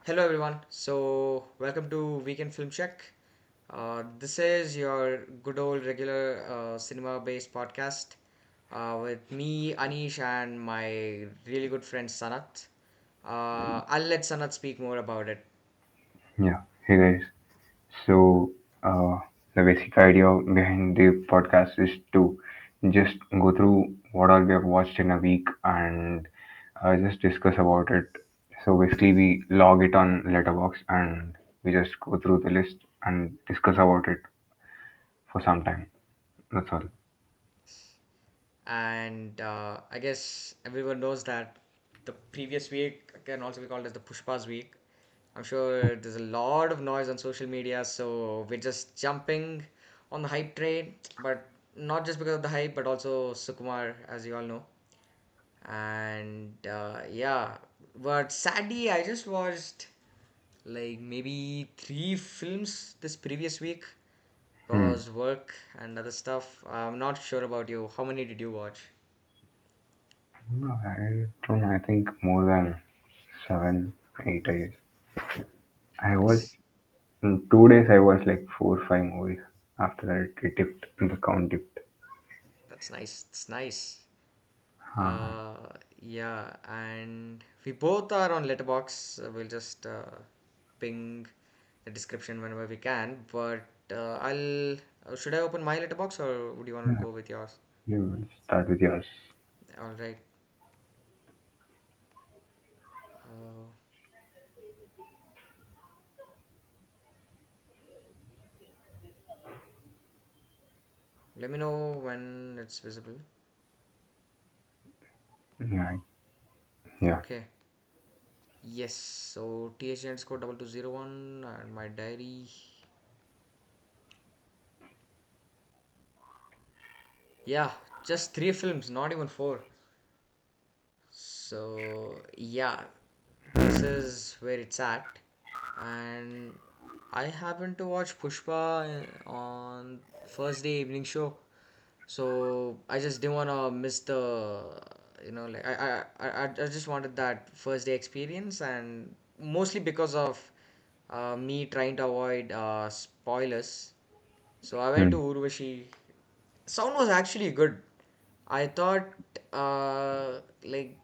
Hello everyone. Welcome to Weekend Film Check. This is your good old regular cinema-based podcast with me, Anish, and my really good friend Sanat. I'll let Sanat speak more about it. Yeah, hey guys. So, uh, the basic idea behind the podcast is to just go through what all we have watched in a week and just discuss about it. So, basically, we log it on Letterbox and we just go through the list and discuss about it for some time. That's all. And I guess everyone knows that the previous week can also be called as the Pushpa's week. I'm sure there's a lot of noise on social media, so we're just jumping on the hype train, but not just because of the hype, but also Sukumar, as you all know. And yeah, but sadly, I just watched like maybe three films this previous week Hmm. because work and other stuff. I'm not sure about you. How many did you watch? No, I don't know. I think more than 7, 8 days. I was Nice. in 2 days. I was like 4, 5 movies. After that, it dipped. The count dipped. That's nice. It's nice. Uh, Yeah, and we both are on Letterbox. We'll just ping the description whenever we can. But I'll should I open my Letterbox or would you want to yeah, go with yours? you will start with yours. All right. Uh, Let me know when it's visible. Yeah, yeah. Okay. Yes. So THN score 2201 and my diary. Yeah, just three films, not even four. So yeah, this is where it's at. And I happened to watch Pushpa on first day evening show. So I just didn't wanna miss like I just wanted that first day experience and mostly because of me trying to avoid spoilers. So I went to Hmm. Urvashi. Sound was actually good. I thought like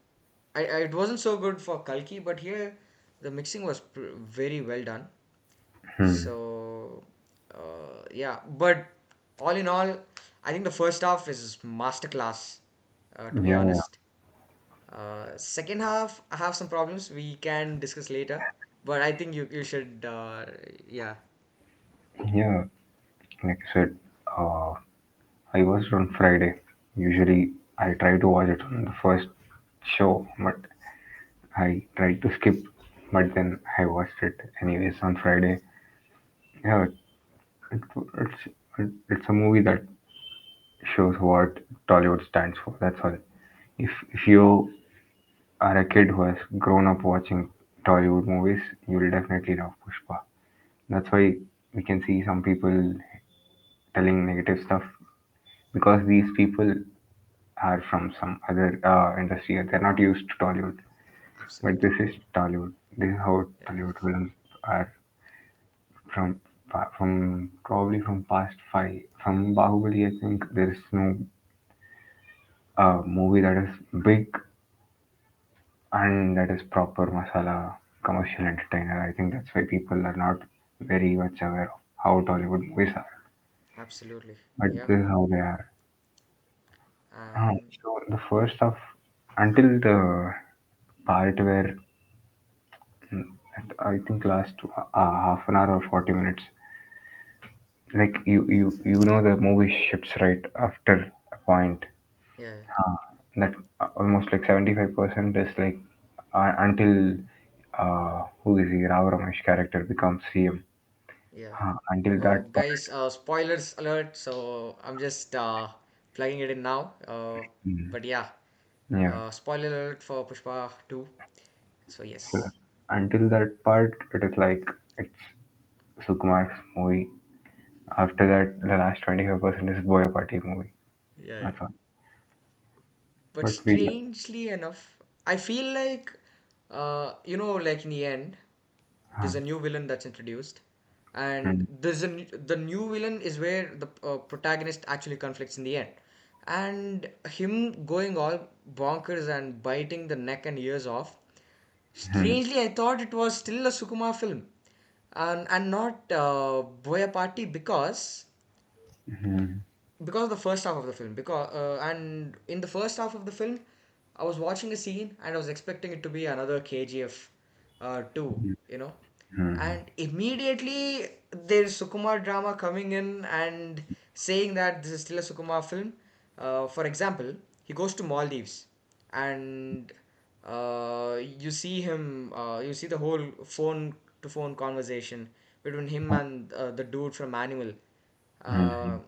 it wasn't so good for Kalki, but here the mixing was very well done. Hmm. So yeah, but all in all, I think the first half is masterclass. To be Yeah, yeah, honest, second half I have some problems. We can discuss later, but I think you should yeah. yeah. Like I said, uh, I watched on Friday. Usually, I try to watch it on the first show, but I tried to skip. But then I watched it anyways on Friday. Yeah, it, it's a movie that shows what Tollywood stands for. That's all. If you are a kid who has grown up watching Tollywood movies, you will definitely love Pushpa. That's why we can see some people telling negative stuff because these people are from some other industry. They're not used to Tollywood, but Absolutely. this is Tollywood. This is how Yeah. Tollywood villains are from probably from past five. From Bahubali, I think there is no movie that is big and that is proper masala commercial entertainer. I think that's why people are not very much aware of how Tollywood movies are. Absolutely. But Yeah. this is how they are. And So the first of until the part where I think last half an hour or 40 minutes, like you know the movie shifts right after a point. yeah, That almost like 75% is like until who is he Rao Ramesh character becomes CM. yeah. Until that part. Guys, spoilers alert. So I'm just plugging it in now. Mm. But yeah, Yeah. spoiler alert for Pushpa 2. So So yes. until that part, it is like it's Sukumar's movie. After that, the last 25% is Boyapati movie. Yeah, yeah. That's all. But But we, strangely enough, I feel like, like in the end. There's a new villain that's introduced, and mm, the new villain is where the protagonist actually conflicts in the end, and him going all bonkers and biting the neck and ears off. mm, Strangely, I thought it was still a Sukumar film, and not Boya Party, mm, because of the first half of the film. Because and in the first half of the film, I was watching a scene and I was expecting it to be another KGF 2, you know, mm, and immediately there's Sukumar drama coming in and saying that this is still a Sukumar film. For example, he goes to Maldives, and you see the whole phone to phone conversation between him and the dude from Animal. Uh, mm,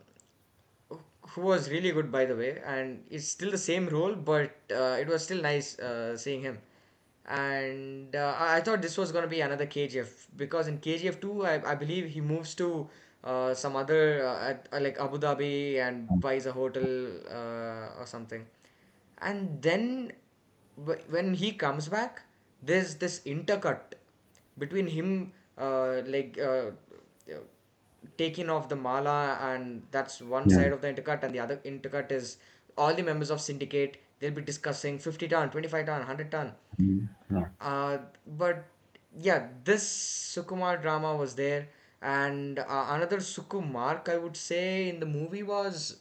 who was really good, by the way, and it's still the same role, but it was still nice seeing him. And I thought this was going to be another KGF, because in KGF 2, I believe he moves to some other like Abu Dhabi and buys a hotel or something. And then when he comes back, there's this intercut between him taking off the mala, and that's one mm, side of the intercut, and the other intercut is all the members of syndicate. They'll be discussing 50 ton, 25 ton, 100 ton. yeah. But yeah, this Sukumar drama was there, and another Sukumark I would say in the movie was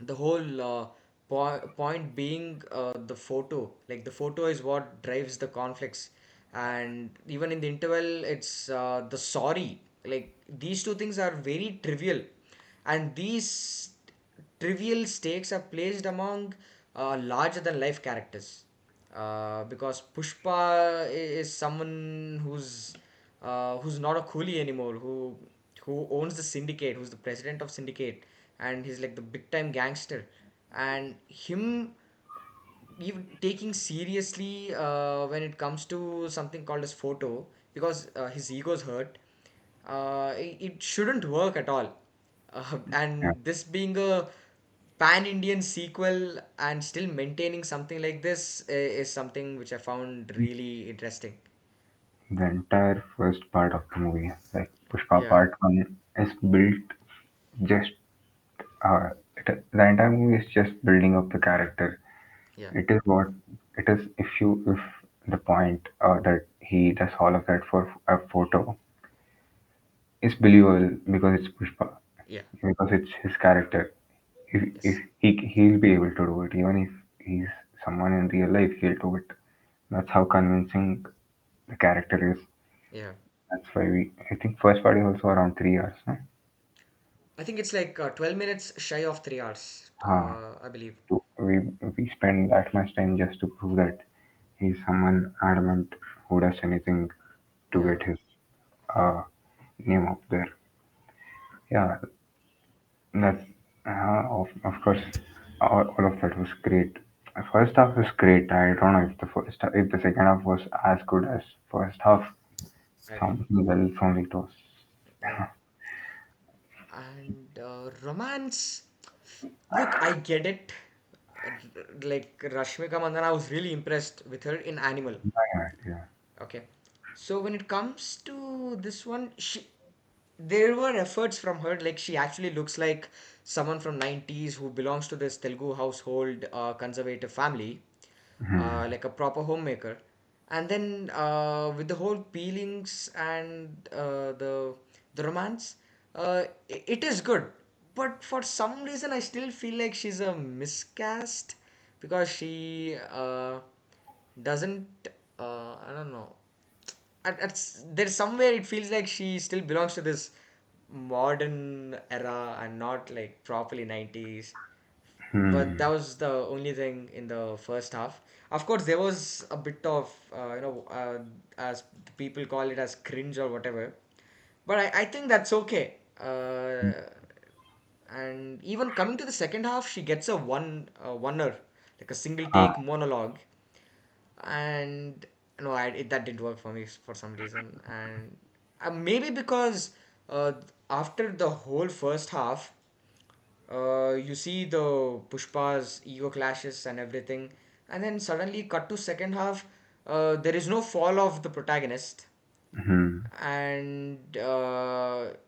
the whole point being the photo. Like the photo is what drives the conflicts, and even in the interval, it's the sorry. Like these two things are very trivial, and these trivial stakes are placed among larger than life characters, because Pushpa is someone who's not a coolie anymore, who owns the syndicate, who's the president of syndicate, and he's like the big time gangster, and him even taking seriously when it comes to something called as photo, because his ego's hurt. It shouldn't work at all, Yeah. and this being a pan Indian sequel and still maintaining something like this is something which I found really interesting. The entire first part of the movie, like Pushpa Yeah, Part 1, is built just, the entire movie is just building up the character. yeah, It is what it is. If the point that he does all of that for a photo is believable because it's Pushpa, yeah, because it's his character. If yes, he'll be able to do it, even if he's someone in real life, he'll do it. That's how convincing the character is. yeah. That's why I think first part is also around 3 hours. No? I think it's like 12 minutes shy of 3 hours, Uh, I believe. we spend that much time just to prove that he's someone adamant who does anything to Yeah. get his uh, name up there. Yeah, that's of course all of that was great. First half was great. I don't know if the second half was as good as first half. I agree. Something else only it was. Yeah. And romance, look, I get it. Like Rashmika Mandana, I was really impressed with her in Animal. Yeah, yeah. Okay. So when it comes to this one, there were efforts from her. Like she actually looks like someone from 90s who belongs to this Telugu household, conservative family, Hmm. like a proper homemaker. And then with the whole peelings and the romance, it is good. But for some reason, I still feel like she's a miscast, because she doesn't. I don't know. There's somewhere it feels like she still belongs to this modern era and not like properly 90s. But that Hmm. was the only thing in the first half. Of course, there was a bit of as people call it, as cringe or whatever, but I think that's okay. And even coming to the second half, she gets a oneer, like a single take Ah. monologue, and no, that didn't work for me for some reason. And maybe because uh, after the whole first half, you see the Pushpa's ego clashes and everything, and then suddenly cut to second half. there is no fall of the protagonist, Hmm. and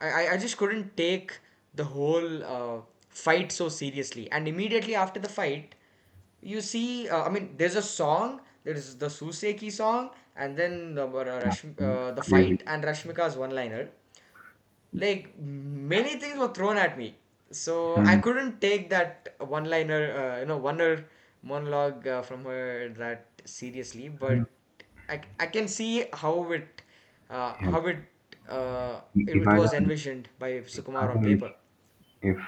I just couldn't take the whole fight so seriously. And immediately after the fight, you see, I mean, there's a song. There is the Suseki song, and then the Crazy. fight and Rashmika's one-liner. Like many things were thrown at me, so I Hmm. couldn't take that one-liner, one monologue from her that seriously. But I can see Yeah. how it was Imagine, envisioned by Sukumar on imagine paper. if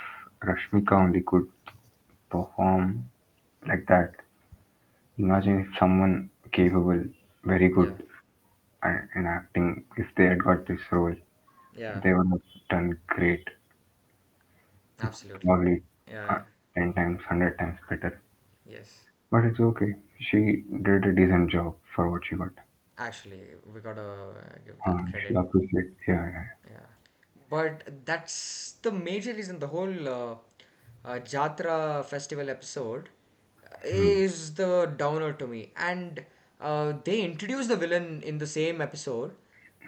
Rashmika only could perform like that. Imagine if someone capable, very Yeah, good in acting, if they had got this role, yeah, they would have done great. absolutely. Probably Yeah, uh, yeah, 10 times, 100 times better. yes. But it's okay. She did a decent job for what she got. Actually, we gotta give that She credit. appreciate. Yeah, yeah. Yeah, but that's the major reason. The whole Jatra festival episode Hmm. is the downer to me, and they introduce the villain in the same episode,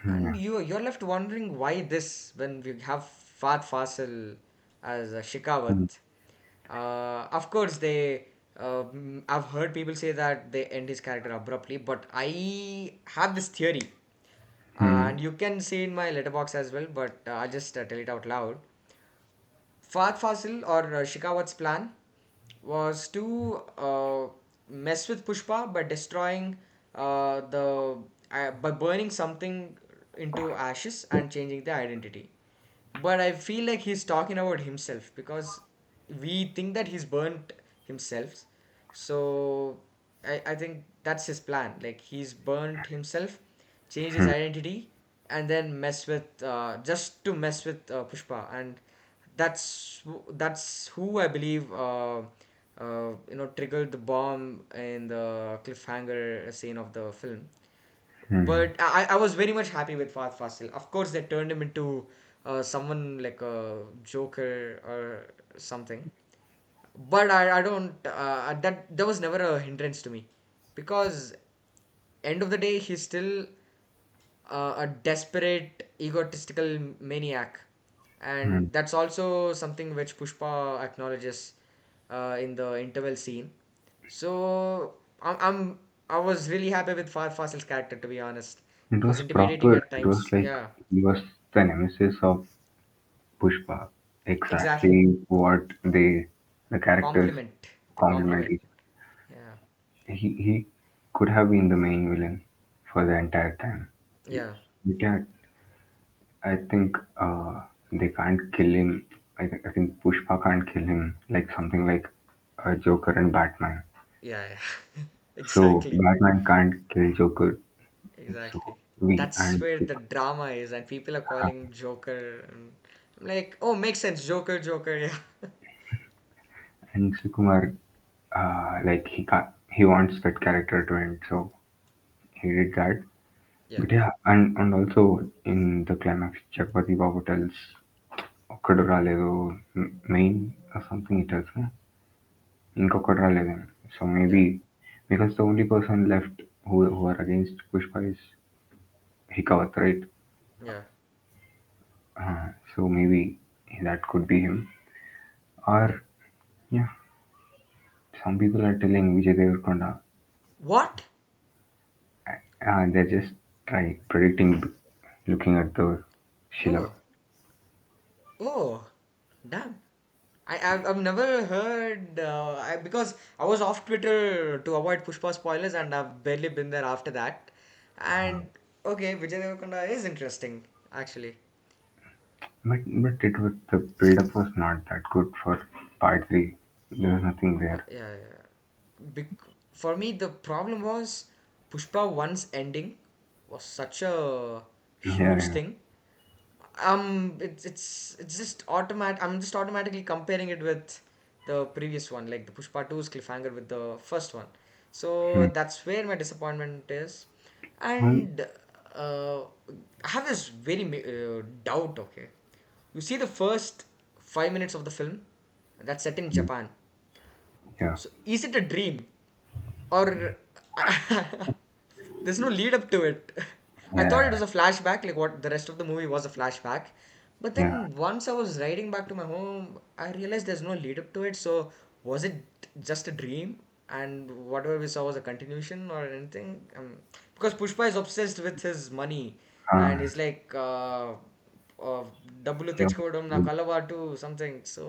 Hmm, and yeah. you're left wondering why this when we have Fat Fasil as a Hmm. Shikawat. Of course, I've heard people say that they end his character abruptly, but I have this theory, Hmm. and you can see in my letterbox as well, but I'll just tell it out loud. Fahd Fasil or Shikawat's plan was to mess with Pushpa by destroying by burning something into ashes and changing the identity. But I feel like he's talking about himself because we think that he's burnt himself. So I think that's his plan. Like he's burnt himself, change his Hmm. identity, and then mess with just to mess with Pushpa. And that's who I believe triggered the bomb in the cliffhanger scene of the film. Hmm. But I was very much happy with Fahd Fasil. Of course, they turned him into someone like a Joker or something. But I don't that was never a hindrance to me because end of the day he's still a desperate egotistical maniac, Hmm. and that's also something which Pushpa acknowledges in the interval scene. So I was really happy with Far Fasil's character, to be honest. It It was was intimidating proper. at It was times. like Yeah, he was the nemesis of Pushpa. exactly. Exactly what the characters Compliment. The complement compliment. each. Yeah, He could have been the main villain for the entire time. yeah, But yeah, I think they can't kill him. I think Pushpa can't kill him like something like Joker and Batman. yeah, yeah. So Exactly. Batman can't kill Joker. So Exactly. we That's and where the drama is, and people are calling Joker. And I'm like, oh, makes sense. Joker, Joker. Yeah, Sukumar, like he wants that character to end, so he did that. yeah, But yeah, and also in the climax, Chakpati Babu tells ఒక్కడు రాలేదు main something it else ఇంకొకటి రాలేదని so yeah, maybe because the only person left who are against Pushpa is Hikawat, right? yeah. So maybe that could be him. Or yeah, some people are telling Vijay Devarkonda. What? They're just predicting, looking at the Shila. Oh, oh, damn. I've never heard because I was off Twitter to avoid Pushpa spoilers, and I've barely been there after that. And okay, Vijay Deverakonda is interesting actually. But it was the build-up was not that good for part three. There was nothing there. Yeah, yeah. For me, the problem was Pushpa once ending was such a Yeah, huge yeah. thing. It's just automatic. I'm just automatically comparing it with the previous one, like the Pushpa 2's cliffhanger with the first one. So Hmm. that's where my disappointment is, Um, and uh, I have this very doubt. Okay, you see the first 5 minutes of the film that's set in Japan. yeah. So is it a dream or There's no lead up to it. I thought it Yeah, was a flashback, like what the rest of the movie was a flashback. But yeah, then once I was riding back to my home, I realized there's no lead up to it. So was it just a dream? And whatever we saw was a continuation or anything? Because Pushpa is obsessed with his money, and uh, he's like, uh, డబ్బులు yeah, తెచ్చుకోవడం నాకు అలవాటు something. So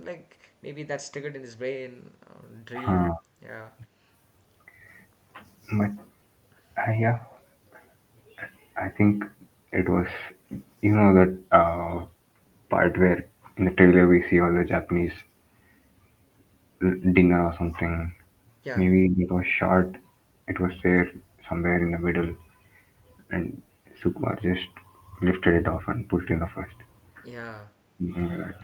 like maybe that's triggered in his brain, dream. uh, Yeah, but yeah, I think it was, that part where in the trailer we see all the Japanese dinner or something. yeah, Maybe it was short. It was there somewhere in the middle, and Sukumar just lifted it off and put it in the first. yeah. Something like that.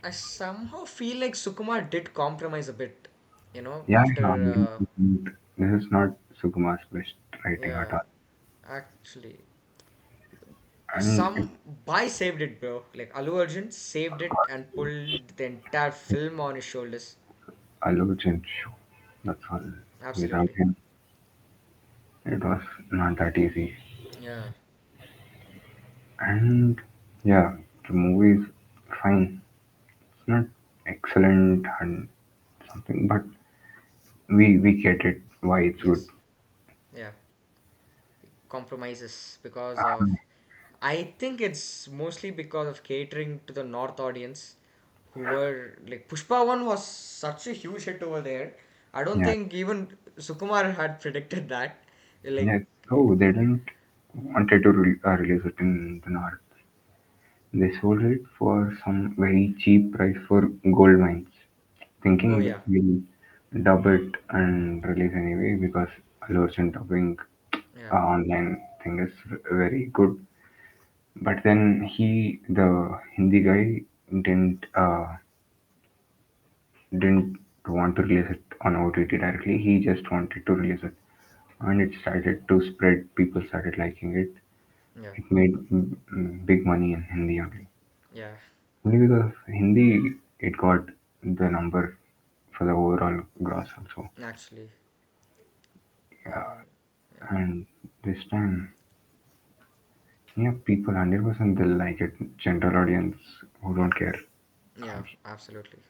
I somehow feel like Sukumar did compromise a bit, Yeah, yeah. after, This is not Sukumar's best writing at yeah, all. actually. And it, Some Bai saved it, bro. Like Allu Arjun saved it and pulled the entire film on his shoulders. Allu Arjun show. That's all. Without Absolutely. him, it was not that easy. Yeah. And yeah, the movie is fine. It's not excellent and something, but we get it why it's good. Yes. Yeah. Compromises because of. I think it's mostly because of catering to the North audience, who were like Pushpa one was such a huge hit over there. I don't Yeah, think even Sukumar had predicted that. yeah. Like, So they didn't wanted to release it in the north. They sold it for some very cheap price for gold mines, oh thinking yeah, we'll dub it and release anyway because Allu Arjun dubbing yeah, online thing is very good. But then the Hindi guy, didn't want to release it on OTT directly. He just wanted to release it, and it started to spread. People started liking it. yeah, It made big money in Hindi only. yeah. Only because of Hindi, it got the number for the overall gross also. Actually, Yeah, and yeah, and this time, yeah, people 100% they'll like it. General audience who don't care. yeah, absolutely.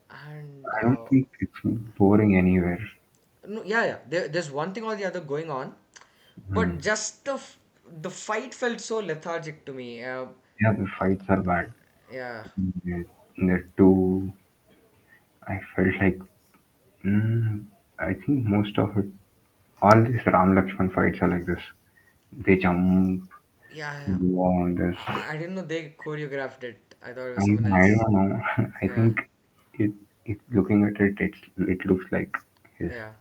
And I don't think it's boring anywhere. no, yeah, yeah. There's one thing or the other going on, but Hmm. just the fight felt so lethargic to me. Yeah, the fights are bad. Yeah, The, the two, I felt like, mm, I think most of it, all these Ram Lakshman fights are like this. They jump, yeah, yeah. go on this. I didn't know they choreographed it. I thought it was someone I else. don't know. I Yeah, think it, looking at it, it looks like his. yeah.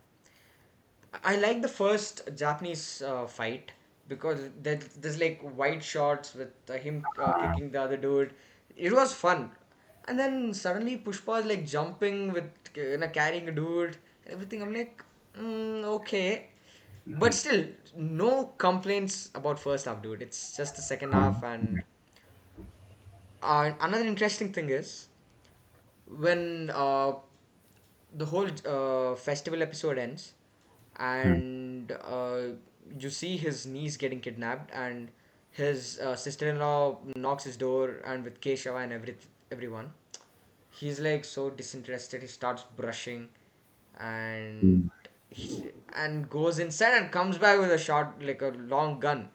I like the first Japanese fight because there's like white shots with him kicking the other dude. It was fun, and then suddenly Pushpa is like jumping with carrying a dude and everything. I'm like, okay, but still no complaints about first half, dude. It's just the second Uh, half, and another interesting thing is when the whole festival episode ends hmm, and you see his niece getting kidnapped and his sister-in-law knocks his door and with Keshava and everyone he's like so disinterested. He starts brushing and hmm, and goes inside and comes back with a shot like a long gun.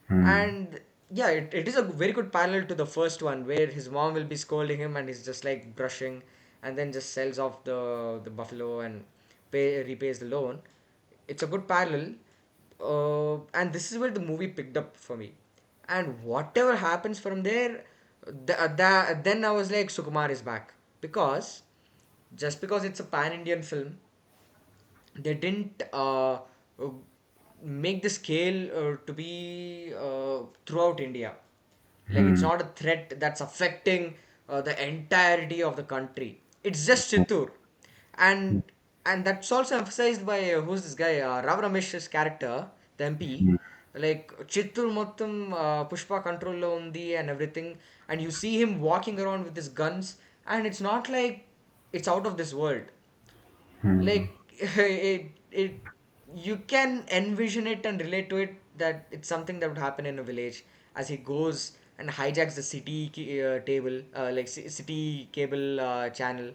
hmm, And yeah, it is a very good parallel to the first one where his mom will be scolding him and he's just like brushing and then just sells off the buffalo and repays the loan. It's a good parallel. And this is where the movie picked up for me. And whatever happens from there, then I was like, Sukumar is back. Because just because it's a pan Indian film, they didn't make the scale to be throughout India. Like it's hmm, not a threat that's affecting the entirety of the country. It's just Chittur, and and that's also emphasized by who's this guy Rav Ramesh's character, the MP. hmm, Like Chittur mottam Pushpa control lo undi and everything, and you see him walking around with his guns, and it's not like it's out of this world hmm, like it you can envision it and relate to it that it's something that would happen in a village as he goes and hijacks the table like city cable channel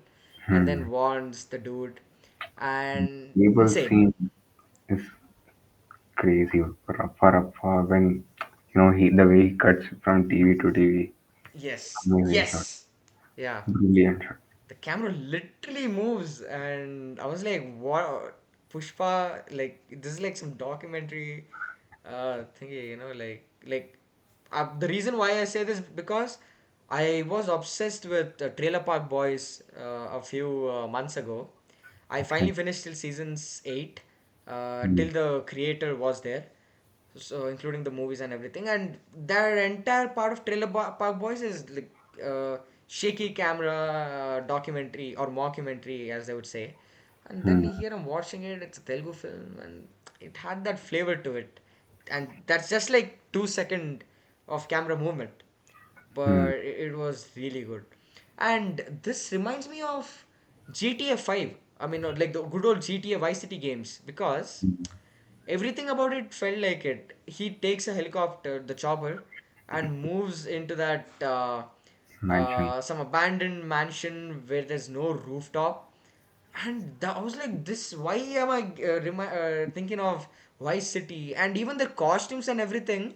and Hmm. then warns the dude and Cable insane. scene is crazy for when he the way he cuts from TV to TV. Yes, Amazing shot. yes, yeah. Brilliant shot. The camera literally moves and I was like, what? Pushpa, like this is like some documentary thingy, the reason why I say this because I was obsessed with Trailer Park Boys a few months ago. I Okay. finally finished till seasons 8 Hmm. till the creator was there, so including the movies and everything, and their entire part of Park Boys is like shaky camera documentary or mockumentary as they would say. And then Hmm. here I'm watching it, it's a Telugu film and it had that flavor to it, and that's just like 2 second of camera movement, Hmm. but it was really good. And this reminds me of GTA 5. I mean, like the good old GTA Vice City games, because Hmm. everything about it felt like it. He takes a helicopter, the chopper, and moves into that Mansion. some abandoned mansion where there's no rooftop. And I was like, this. Why am I thinking of Vice City? And even the costumes and everything.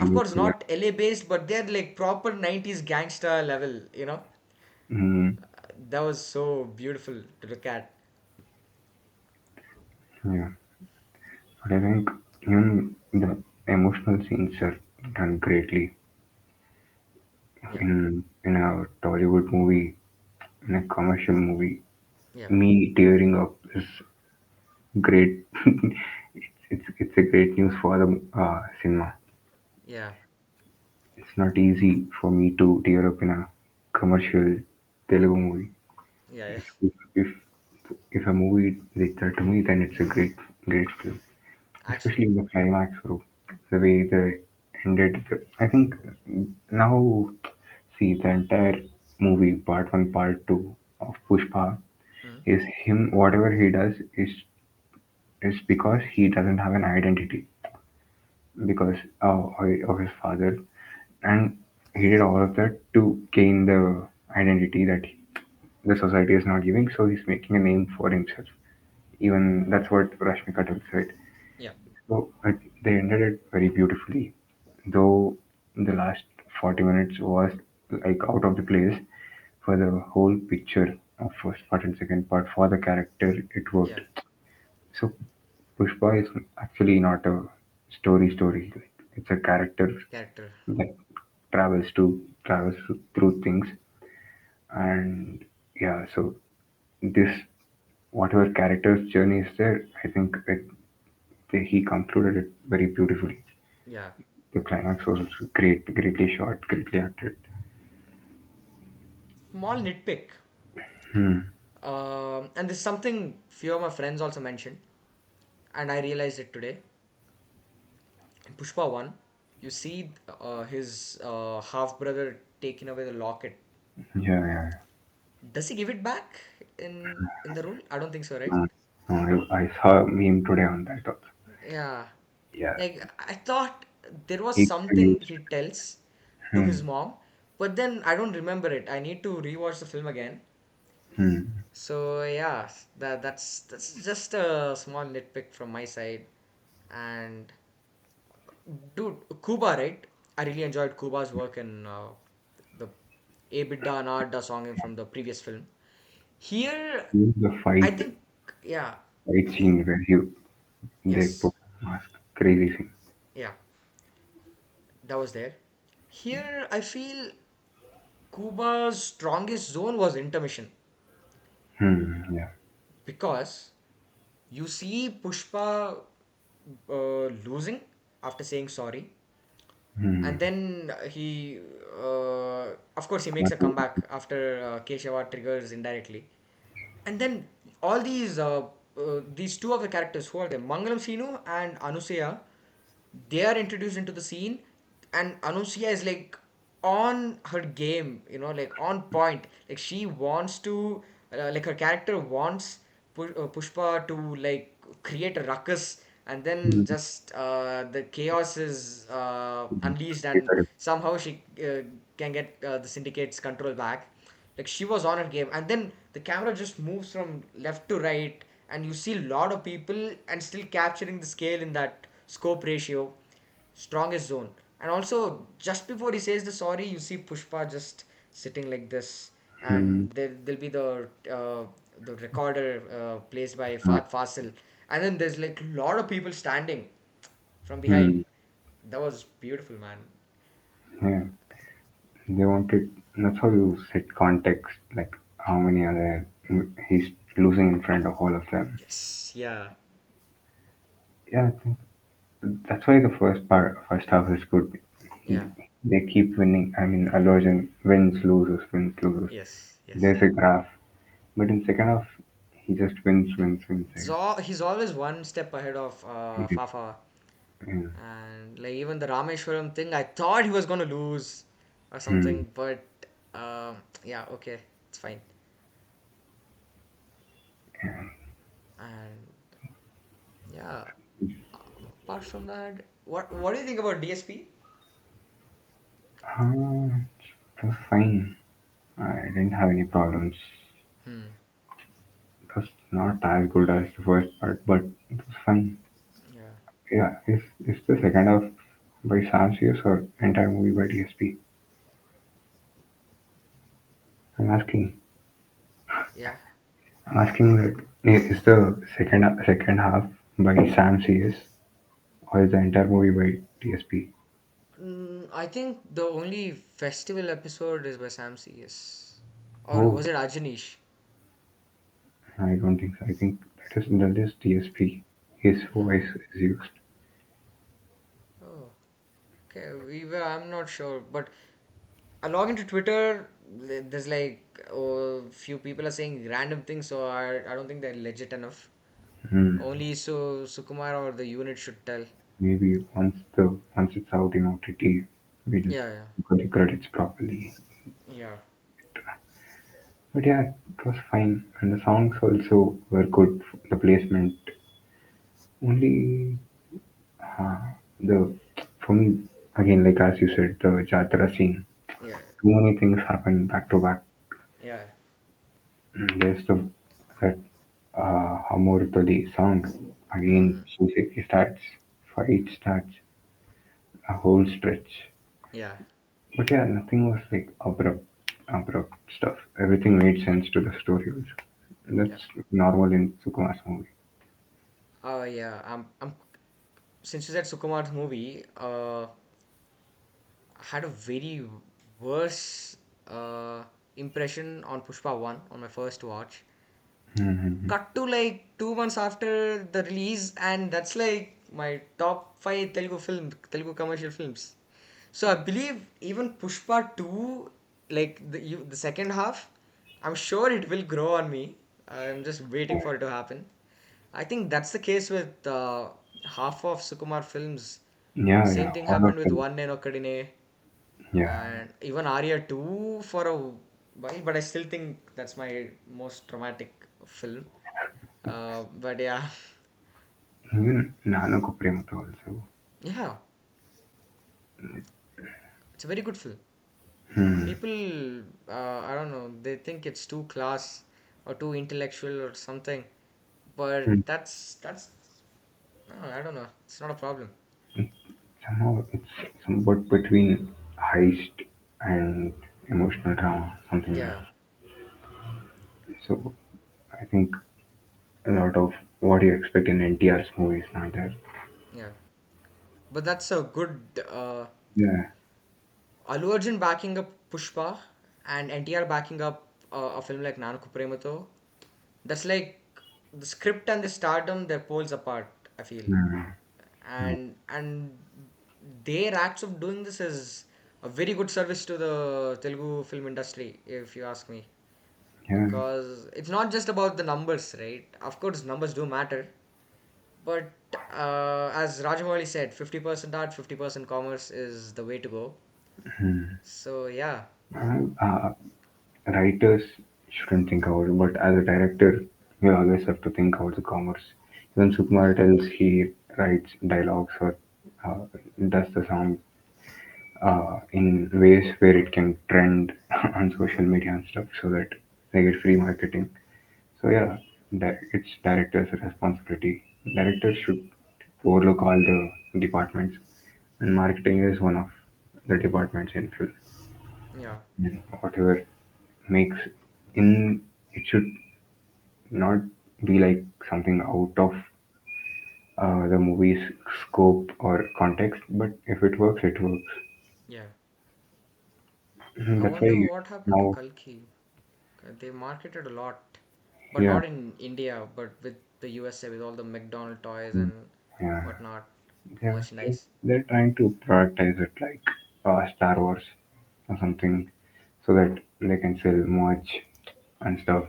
Of course, Yeah. not LA based, but they're like proper 90s gangster level. Hmm. That was so beautiful to look at. Yeah. But I think even the emotional scenes are done greatly Yeah, in a Tollywood movie, in a commercial movie. yeah, Me tearing up is great. It's a great news for the cinema. yeah, It's not easy for me to tear up in a commercial Telugu movie. yeah, yeah. If a movie did that to me, then it's a great film. Especially Actually, in the climax, bro. The way they ended. I think now, see the entire movie, part one, part two of Pushpa, mm, is him. Whatever he does is because he doesn't have an identity because of his father, and he did all of that to gain the identity that the society is not giving. So he's making a name for himself. Even that's what Rashmika Tut said. yeah, So they ended it very beautifully, though the last 40 minutes was like out of the place for the whole picture of first part and second part for the character. It worked. yeah. So Pushpa is actually not a story. Like, it's a character Character. that travels through things, and yeah. So this whatever character's journey is there, I think he concluded it very beautifully. Yeah. The climax was also greatly shot, greatly acted. Small nitpick. Hmm. And this is something few of my friends also mentioned, and I realized it today. In Pushpa 1, you see his half brother taking away the locket. Yeah, yeah. Does he give it back in the role? I don't think so, right? Hmm. I saw a meme today on that also. Yeah. Yeah, Like I thought there was he something used. he tells to Hmm. his mom, but then I don't remember it. I need to rewatch the film again. Hmm. So yeah, that's just a small nitpick from my side. And dude, Kuba, right? I really enjoyed Kuba's work in the A Bidda Anada song from the previous film. Here, The I fight think, yeah, fight he, scene where they yes, put mask, crazy scene. yeah, that was there. Here, I feel Kuba's strongest zone was intermission Hmm. Yeah. because you see Pushpa losing after saying sorry, Hmm. and then of course, he makes a comeback after Keshava triggers indirectly. And then all these two of the characters, who are they? Mangalam Sinu and Anusuya, they are introduced into the scene, and Anusuya is like on her game, like on point. Like she wants to, like her character wants Pushpa to like create a ruckus, and then Mm. just the chaos is unleashed, Okay, and correct. somehow she can get the syndicate's control back. Like she was on her game, and then the camera just moves from left to right, and you see a lot of people, and still capturing the scale in that scope ratio, strongest zone. And also, just before he says the sorry, you see Pushpa just sitting like this, Mm. and there'll be the recorder placed by Uh, Fat Fasil, and then there's like a lot of people standing from behind. mm. That was beautiful, man. Yeah, they wanted. That's how you set context, like how many are there. He's losing in front of all of them. Yes, yeah, Yeah, I think that's why the first half is good. yeah, They keep winning. I mean, Allu Arjun wins, loses, wins, loses. yes, yes. There's a graph, but in second half, he just wins, wins, wins. He's always one step ahead of And, Fafa. yeah. And like even the Rameshwaram thing, I thought he was gonna lose or Hmm. something, but yeah, okay, it's fine. And yeah, apart from that, what do you think about DSP? It was fine. I didn't have any problems. Hmm. It was not as good as the first part, but it was fine. Yeah. Yeah, is the second half by Sam Sears or entire movie by DSP? I'm asking. Yeah. I'm asking that is the second half by Sam Sears or is the entire movie by DSP? I think the only festival episode is by Sam CS. Or Oh, was it Ajanish? I don't think so. I think that is DSP. His voice Hmm. is used. Oh, okay. I'm not sure, but I log into Twitter. There's like few people are saying random things, so I don't think they're legit enough. Hmm. Only so Sukumar or the unit should tell. Maybe once it's out in OTT, we'll Yeah, get the credits properly. yeah, yeah, But yeah, it was fine, and the songs also were good. The placement, only the for me again, like as you said, the Jatra scene. yeah, Too many things happen back to back. yeah. There's the that Amor Toli song again. Hmm. Music starts, fight starts, a whole stretch. Yeah, But yeah, nothing was like abrupt stuff. Everything made sense to the story also. yeah. That's normal in Sukumar's movie. Oh, yeah. Since you said Sukumar's movie, I had a very worse impression on Pushpa 1 on my first watch. Mm-hmm. Cut to like 2 months after the release, and that's like my top five Telugu commercial films. So I believe even Pushpa 2, like the second half, I'm sure it will grow on me. I'm just waiting for it to happen. I think that's the case with half of Sukumar films. Yeah, Same yeah, thing all of happened with them. One Nenokadine Yeah. and even Arya 2 for a while, but I still think that's my most traumatic film. But yeah, Even Nanako Premata also. yeah, it's a very good film. Hmm. People, I don't know, they think it's too class or too intellectual or something, Hmm. but that's no, I don't know. It's not a problem. Somehow it's somewhat between heist and emotional drama, something like Yeah, that. So I think a lot of what you expect in NTR's movies not there. yeah, but that's a good Yeah. Allu Arjun backing up Pushpa and NTR backing up a film like Nanku Premato. That's like the script and the stardom, they're poles apart, I feel. Hmm. Yeah. And their acts of doing this is a very good service to the Telugu film industry, if you ask me. Yeah. Because it's not just about the numbers, right? Of course, numbers do matter, but as Rajamouli said, 50% art, 50% commerce is the way to go. So yeah, Uh, writers shouldn't think about it, but as a director, We always have to think about the commerce. Even Sukumar Yeah, tells he writes dialogues or uh, does the sound in ways where it can trend on social media and stuff so that they get free marketing. So yeah, it's director's responsibility. Directors should overlook all the departments, and marketing is one of the departments in film. yeah, And whatever makes in it should not be like something out of the movie's scope or context, but if it works, it works. yeah. I That's wonder why what happened to now, Kalki. They marketed a lot, but yeah, not in India, but with the USA, with all the McDonald toys mm, and yeah, whatnot, yeah, merchandise. they're trying to productize it like Star Wars or something, so that they can sell merch and stuff.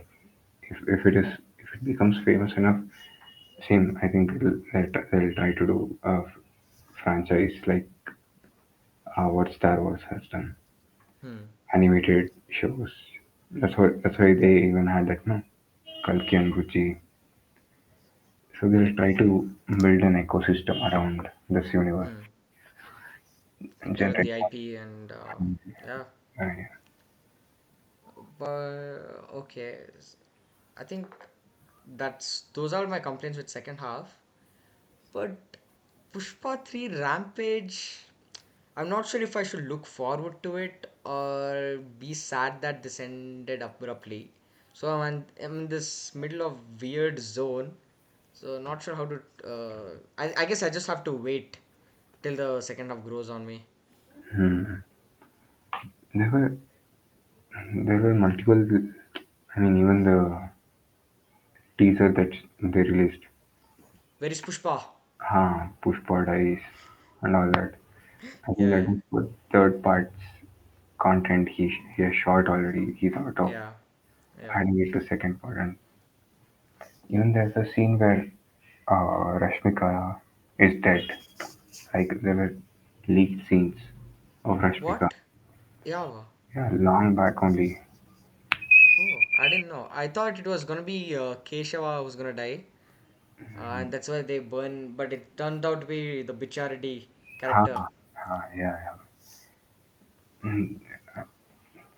If it is if it becomes famous enough, same I think they'll try to do a franchise like what Star Wars has done, Hmm. animated shows. That's why they even had that no Kalki and Gucci. So they'll try to build an ecosystem around this universe Hmm. and Yeah, with generate the more. IP and yeah, Yeah. but okay. I think that's those are my complaints with second half. But Pushpa 3 Rampage, I'm not sure if I should look forward to it or be sad that this ended abruptly. So I'm in this middle of weird zone. So not sure how to. I guess I just have to wait till the second half grows on me. Hmm. There were there were multiple. I mean, even the teaser that they released, Where is Pushpa? Pushpa dies and all that. I think Yeah, that yeah, is what third part's content he has shot already. He's out of yeah, yeah. adding it to second part, and even there's a scene where Rashmika is dead. Like there were leaked scenes of Rashmika. What? Yeah. Yeah, long back only. Oh, I didn't know. I thought it was gonna be Keshava who's gonna die, and that's why they burn. But it turned out to be the Bicharadi character. Yeah, yeah. Mm,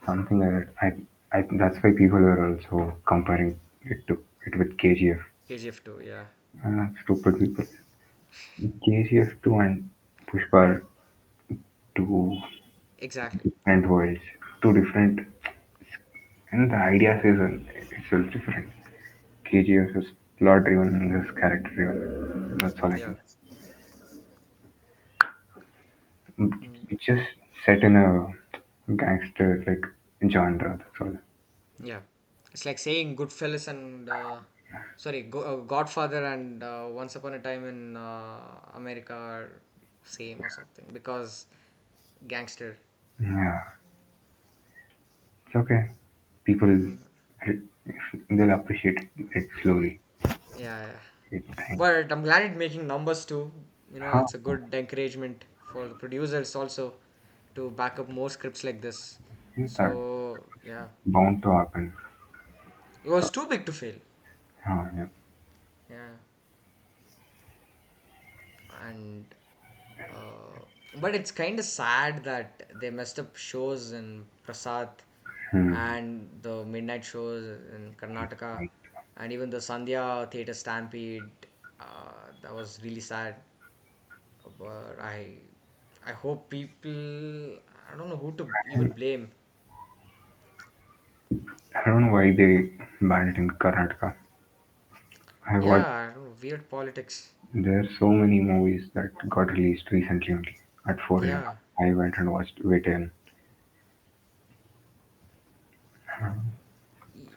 something like that. That's why people are also comparing it with KGF. KGF 2, yeah, Stupid people. KGF 2 and Pushpa are two exactly. different worlds, two different, and the ideas is itself different. KGF is plot driven and this character driven. That's all I Yeah, can say. mm, It's just set in a gangster like genre. That's all. yeah. It's like saying Goodfellas and Godfather and Once Upon a Time in America are same or something because gangster. Yeah, it's okay. People, Mm, they'll appreciate it slowly. yeah, yeah. With time. But I'm glad it's making numbers too. Huh, It's a good encouragement for the producers also to back up more scripts like this. that So, yeah, bound to happen. it was too big to fail. Yeah. Yeah, and but it's kind of sad that they messed up shows in Prasad Hmm. and the midnight shows in Karnataka Right. and even the Sandhya Theatre Stampede. That was really sad. But I hope people, I don't know who to even blame. I don't know why they banned it in Karnataka. I watched. Yeah, I don't know, weird politics. There are so many movies that got released recently only at 4 a.m. Yeah, I went and watched Waitin.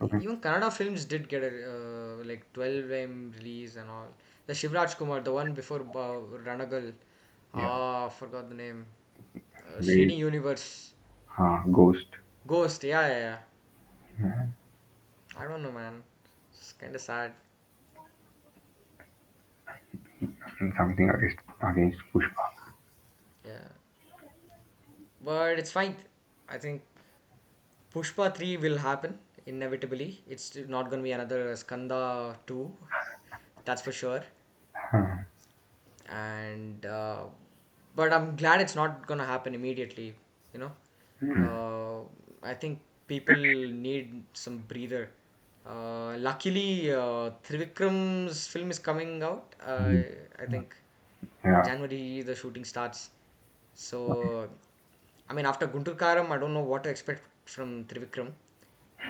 Okay. even Kannada films did get a like 12 release and all. The Shivraj Kumar, the one before Ranagal, Yeah. forgot the name. Wait. Srini Universe, Ghost. Ghost. Yeah, yeah, yeah. Yeah. I don't know, man. It's kind of sad. And something against Pushpa. Yeah, but it's fine. I think Pushpa 3 will happen. inevitably. It's not going to be another Skanda 2, that's for sure. Huh. And but I'm glad it's not going to happen immediately, you know. I think people need some breather. Luckily, Trivikram's film is coming out. I think Yeah, January the shooting starts. So, I mean, after Guntur Karam, I don't know what to expect from Trivikram.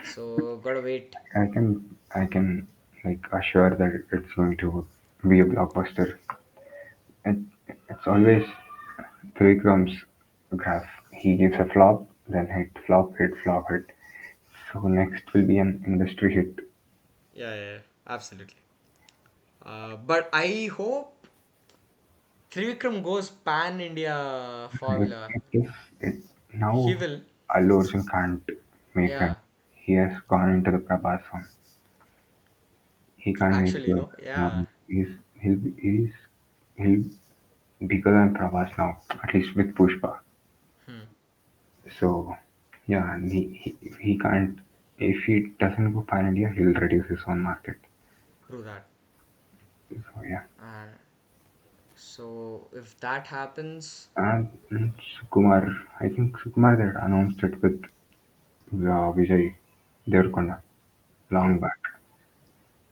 So, gotta wait. I can like assure that it's going to be a blockbuster. It, it's always Vikram's graph. He gives a flop, then hit, flop, hit, flop, hit. So next will be an industry hit. Yeah, yeah, yeah, absolutely. But I hope Trivikram goes pan India But formula. it is it He now will. Allu Arjun can't make them. Yeah, He has gone into the Prabhas one. He can't make actually, it work. yeah. He'll bigger than Prabhas now, at least with Pushpa. Hmm, So yeah, and he can't. If he doesn't go pan India, he'll reduce his own market. true that. So yeah, Uh, so if that happens, and Sukumar, I think Sukumar they announced it with Vijay Devarkonda long oh, back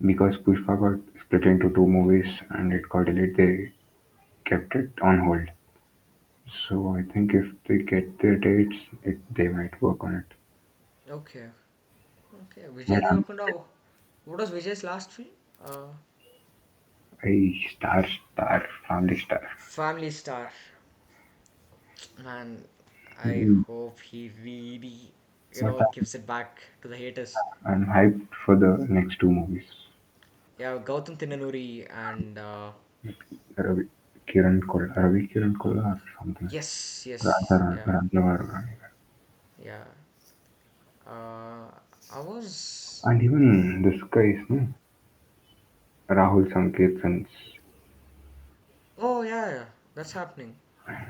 because Pushpa got split into two movies and it got delayed. They kept it on hold. So I think if they get their dates, they might work on it. okay, okay. But Vijay Devarkonda, what was Vijay's last film? Uh, a star, family star. Family Star. Man, I Mm, hope he really, But gives it back to the haters. I'm hyped for the next two movies. Yeah, Gautam Tinanuri and Ravi Ravi Kiran Kolla or something. yes, yes, Raja yeah, Raja. yeah. I was. And even this guy is no Rahul Sankirtan's. Oh yeah, yeah, that's happening.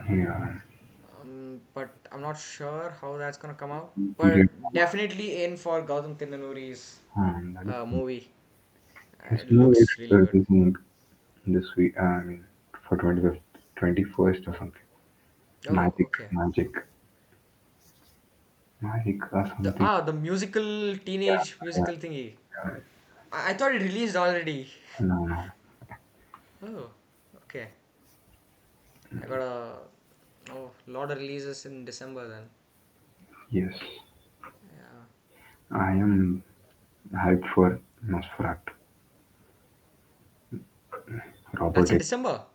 Yeah, But I'm not sure how that's gonna come out. Indian But definitely in for Gautam Tinanuri's that is movie. his It movie is looks really good. releasing this week. I mean, for 25th, 21st or something. Oh, Magic, okay. magic, magic or something. The musical teenage Yeah, musical thingy. yeah. I thought it released already. No, no. Oh, okay. I got lot of releases in December then. Yes, Yeah. I am hyped for Nosferatu. That's in Robert. December.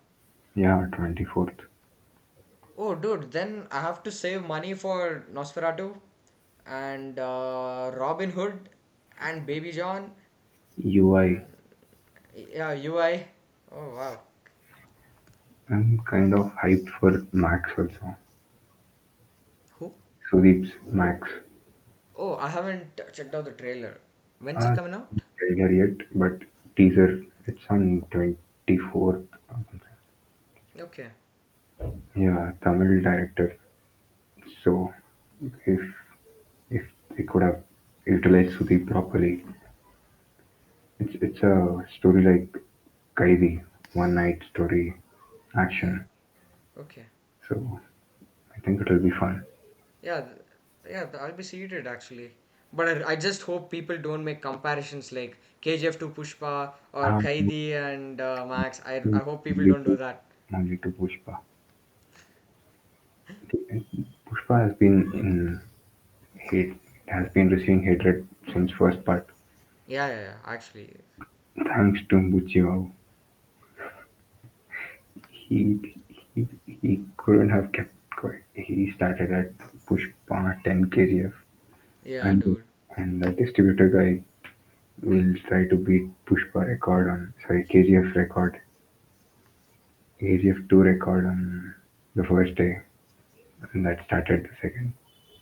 Yeah, 24th. Oh, dude, then I have to save money for Nosferatu and Robin Hood and Baby John. UI. Yeah, UI. Oh, wow. I'm kind of hyped for Max also. Who? Sudeep's Max. Oh, I haven't checked out the trailer. When's it Uh, coming out? Trailer yet, but teaser. It's on 24th or something. Okay. Yeah, Tamil director. So if if they could have utilized Sudeep properly, it's a story like Kaidi, one night story, Okay. action. Okay. So I think it'll be fun. Yeah, I'll be seated actually. But I just hope people don't make comparisons like KGF to Pushpa or Um, Kaidi and Max. I hope people only don't do to, that. only to Pushpa. Pushpa has been in hate, has been receiving hatred since first part. Yeah, yeah, yeah. Actually, Thanks to Bucci. He couldn't have kept quiet. He started at Pushpa 10 KGF, yeah, and dude. and the distributor guy will try to beat Pushpa record on sorry KGF record, KGF 2 record on the first day, and that started the second.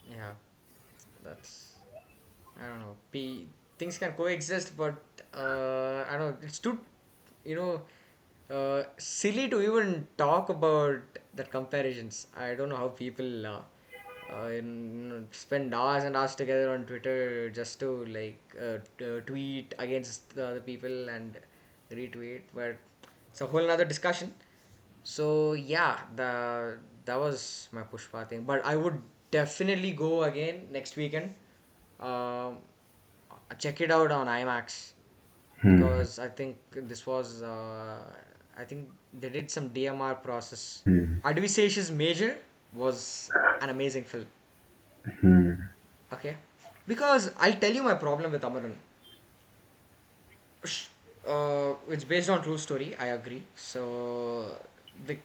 Yeah, that's I don't know. Things can coexist, but I don't know. It's too, you know, silly to even talk about that comparisons. I don't know how people spend hours and hours together on Twitter just to tweet against the other people and retweet. But it's a whole other discussion. So yeah, that was my Pushpa thing. But I would definitely go again next weekend. Um, check it out on IMAX Hmm. because I think this was I think they did some DMR process. Hmm. Advisatious Major was an amazing film. Hmm. Okay, because I'll tell you my problem with Amaran. It's based on true story. I agree. So they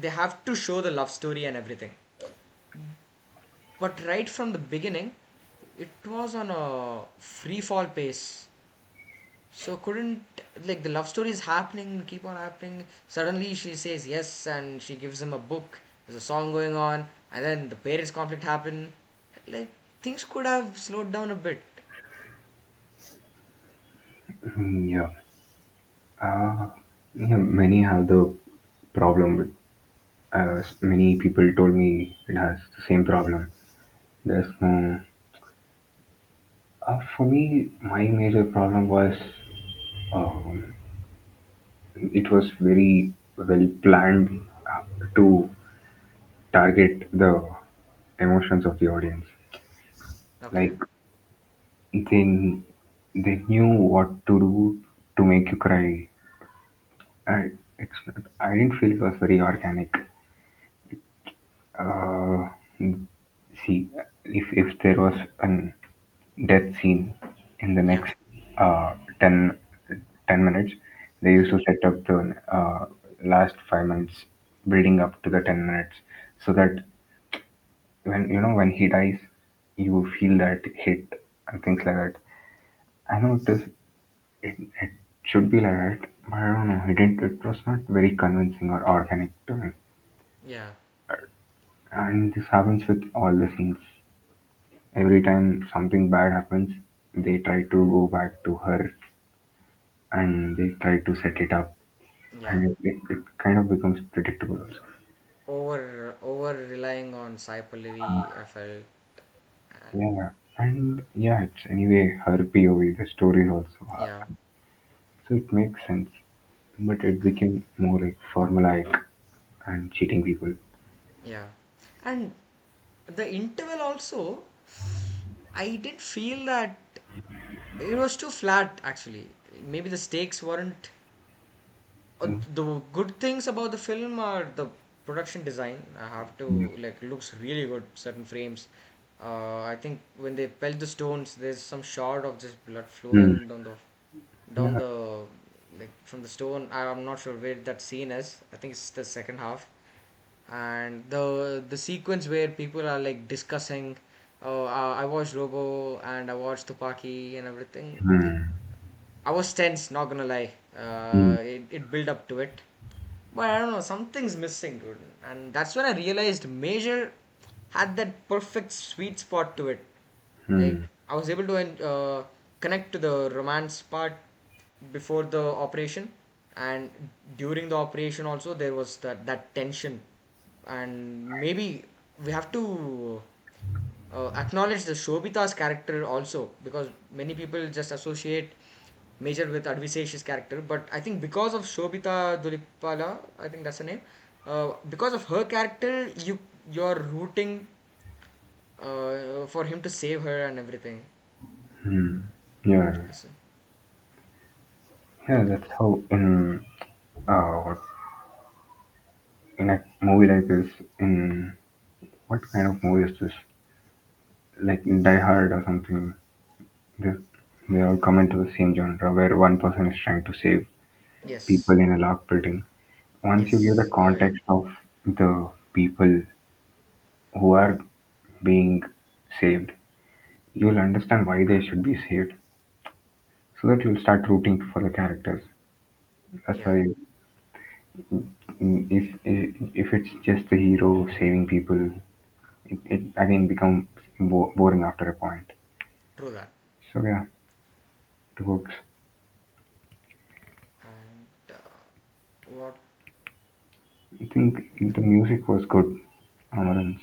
they have to show the love story and everything. But right from the beginning, it was on a free fall pace. So couldn't like the love story is happening, keep on happening. Suddenly she says yes and she gives him a book. There's a song going on, and then the parents' conflict happen. Like things could have slowed down a bit. Yeah. Uh, yeah. Many have the problem with. Many people told me it has the same problem. There's no. For me, my major problem was um, it was very well planned to target the emotions of the audience. Okay. Like they they knew what to do to make you cry. I didn't feel it was very organic. Uh, See, if there was an death scene in the Yeah. next uh, 10, 10 minutes, they used to set up the last 5 minutes building up to the 10 minutes so that when he dies, you feel that hit and things like that. I know it should be like that, but I don't know. It was not very convincing or organic to me. Yeah. And this happens with all the scenes. Every time something bad happens, they try to go back to her and they try to set it up, Yeah. and it kind of becomes predictable also. Over relying on Sai Pallavi, I felt. And Yeah, and yeah, it's anyway her POV. The story is also yeah. her, so it makes sense. But it became more like formulaic and cheating people. Yeah. And the interval also, I did feel that it was too flat actually. Maybe the stakes weren't. Mm, The good things about the film are the production design. I have mm, to like looks really good. Certain frames. I think when they pelt the stones, there's some shot of just blood mm, flowing down yeah, the like from the stone. I'm not sure where that scene is. I think it's the second half. And the sequence where people are like discussing, oh, I watched Robo and I watched Tupaki and everything. mm, I was tense, not gonna lie. mm, It built up to it, but I don't know, something's missing, dude. And that's when I realized Major had that perfect sweet spot to it. mm, Like I was able to connect to the romance part before the operation, and during the operation also there was that tension, and maybe we have to acknowledge the Shobita's character also because many people just associate Major with Advisesh's character, but I think because of Shobita Dulipala, I think that's the name. Because of her character, you're rooting for him to save her and everything. mm. Yeah, So, yeah. That's how uh, in a movie like this, in what kind of movie is this? Like in Die Hard or something. They, they all come into the same genre where one person is trying to save yes, people in a locked building. Once you give the yes, you're right. context of the people who are being saved, you'll understand why they should be saved, so that you'll start rooting for the characters. That's Yeah, why if it's just the hero saving people, it again becomes boring after a point. true that. So yeah, it works. And what? I think the music was good, Amaranth.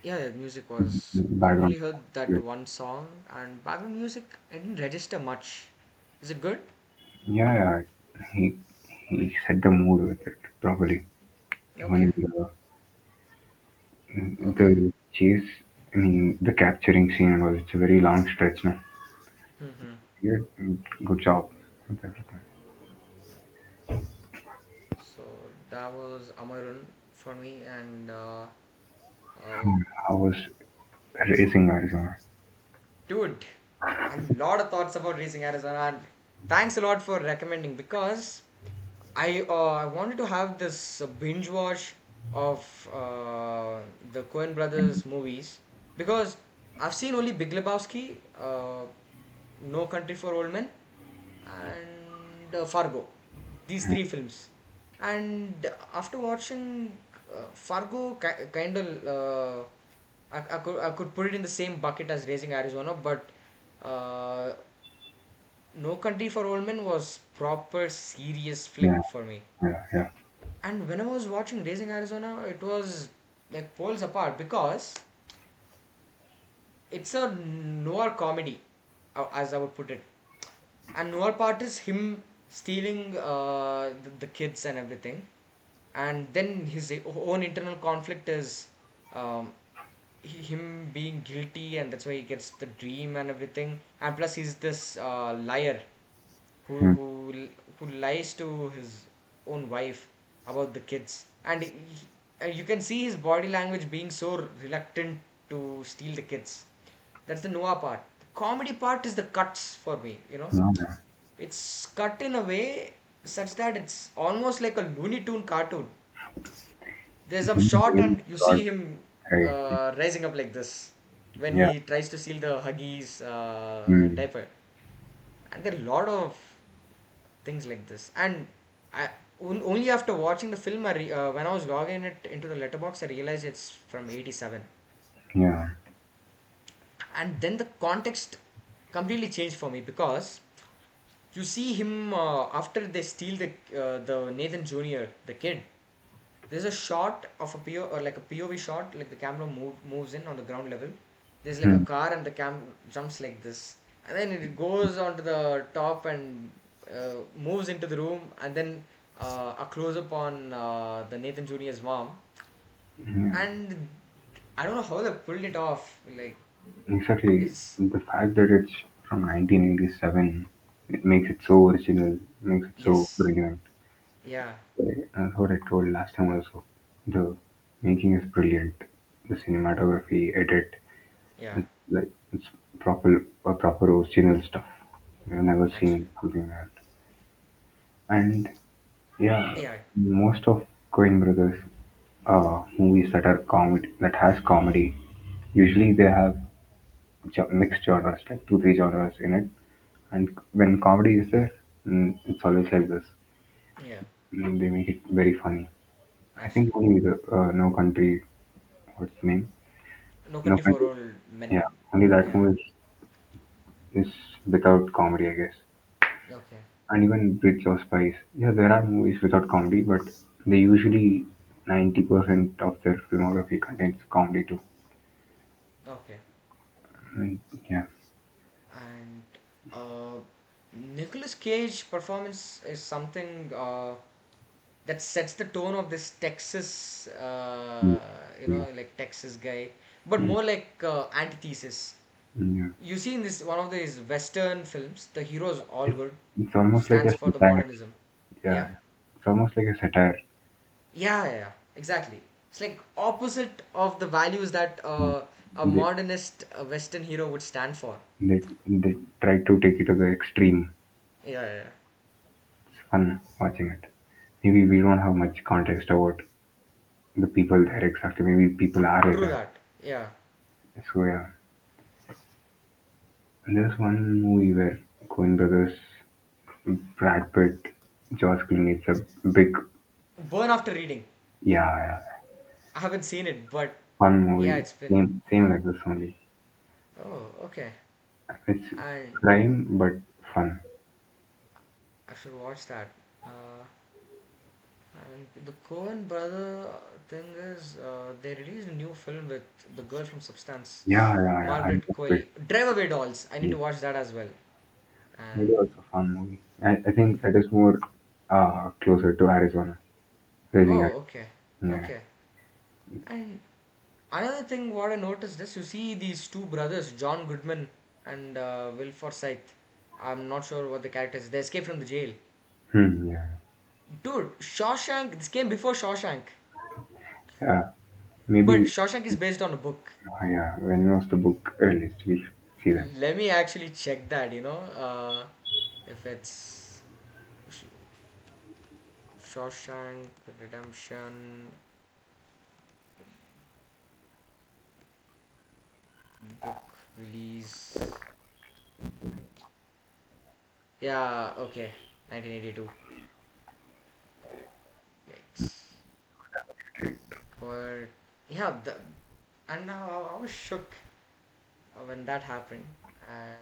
Yeah, the music was. I've background. only heard that one song, and background music I didn't register much. Is it good? Yeah, yeah, he set the mood with it properly. Okay, Even okay. the chase, I mean, the capturing scene was it's a very long stretch now. Mm-hmm. Yeah, good job with everything. So that was Amarun for me, and I was racing Arizona. dude, a lot of thoughts about Racing Arizona, and thanks a lot for recommending because I wanted to have this binge watch of the Coen Brothers movies because I've seen only Big Lebowski, No Country for Old Men, and Fargo. These three films. And after watching Fargo, kind of, I could put it in the same bucket as Raising Arizona, but uh, No Country for Old Men was proper serious Yeah, flick for me. yeah, yeah, And when I was watching Raising Arizona, it was like poles apart because it's a noir comedy, as I would put it. And noir part is him stealing the kids and everything, and then his own internal conflict is um, him being guilty, and that's why he gets the dream and everything. And plus, he's this liar who hmm, who lies to his own wife about the kids, and you can see his body language being so reluctant to steal the kids. That's the noir part. The comedy part is the cuts for me. no, no. It's cut in a way such that it's almost like a Looney Tune cartoon. There's a shot Really and you got see him right. rising up like this when Yeah, he tries to steal the Huggies mm, diaper. And there are a lot of things like this. And I, only after watching the film, when I was logging it into the letterbox, I realized it's from 87. yeah, And then the context completely changed for me because you see him after they steal the Nathan Jr. the kid. There's a shot of a PO or like a POV shot, like the camera moves in on the ground level. There's like a mm, car and the cam jumps like this, and then it goes onto the top and moves into the room, and then a close up on the Nathan Jr.'s mom, yeah. and I don't know how they pulled it off. Like Exactly. it's The fact that it's from 1987, it makes it so original, makes it so yes, brilliant. yeah, That's what I told last time also. The making is brilliant. The cinematography, edit, yeah, it's like it's proper original stuff. I've never actually, seen something like that. And yeah, yeah, most of Coen Brothers movies that are comedy that has comedy, usually they have mixed genres, like two three genres in it. And when comedy is there, it's always like this. yeah. They make it very funny. I think Actually, only the No Country, what's the name? No No Country for Country. Old Men. Yeah, only that Yeah. movie is without comedy, I guess. Okay. And even Bridge of Spies. Yeah, there are movies without comedy, but they usually 90% of their filmography contains comedy too. Okay. And yeah, And Nicolas Cage performance is something that sets the tone of this Texas, mm, yeah, like Texas guy, but mm, more like antithesis. yeah. You see in this one of these Western films, the hero is all good, It's almost like stands a for the satire. modernism. Yeah, Yeah, it's almost like a satire. yeah, exactly. It's like opposite of the values that Mm. a They, modernist Western hero would stand for. they try to take it to the extreme. Yeah. It's fun watching it. Maybe we don't have much context about the people there exactly. Maybe people are like True that. that. Yeah. So yeah, and there's one movie where Coen Brothers, Brad Pitt, George Clooney. It's a big, Burn after reading. yeah, yeah, I haven't seen it, but fun yeah, movie. it's been. Same like this only. Oh, okay. It's And crime but fun. I should watch that. Uh, And the Coen brother thing is, they released a new film with the girl from Substance, Yeah, yeah, yeah. I Margaret watched it. Qualley. Drive Away Dolls. I need Yes. to watch that as well. It And was a fun movie. I think that is more closer to Arizona. Raising oh, Arizona. okay, Yeah. okay. And another thing, what I noticed is you see these two brothers, John Goodman and Will Forsythe. I'm not sure what the character is. They escaped from the jail. Yeah. Dude, Shawshank. This came before Shawshank, Yeah. but Maybe, Shawshank is based on a book. yeah, when was the book released? We should see that. Let me actually check that. If it's Shawshank Redemption book release. Yeah, okay, 1982. Yikes. But yeah, and I was shook when that happened, and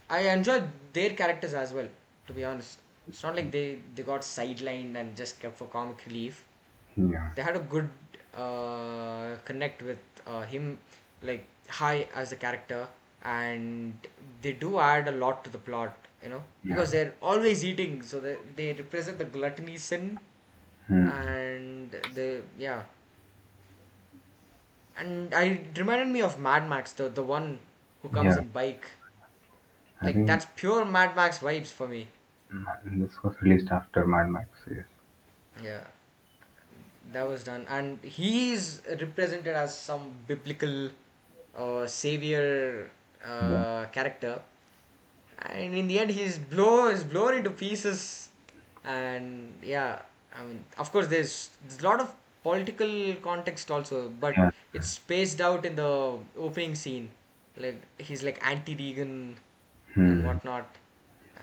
I enjoyed their characters as well. To be honest, it's not like they got sidelined and just kept for comic relief. Yeah. They had a good connect with him, like High as a character, and they do add a lot to the plot, Yeah. because they're always eating, so they represent the gluttony sin, Hmm. and the yeah, and I it reminded me of Mad Max, the one who comes Yeah. in bike, I like think that's pure Mad Max vibes for me. this was released after Mad Max. Yes. Yeah, that was done, and he's represented as some biblical savior Yeah. character, and in the end is blown into pieces. And yeah, I mean, of course there's a lot of political context also, but Yeah. it's spaced out in the opening scene, like he's like anti-Reagan and Hmm. whatnot.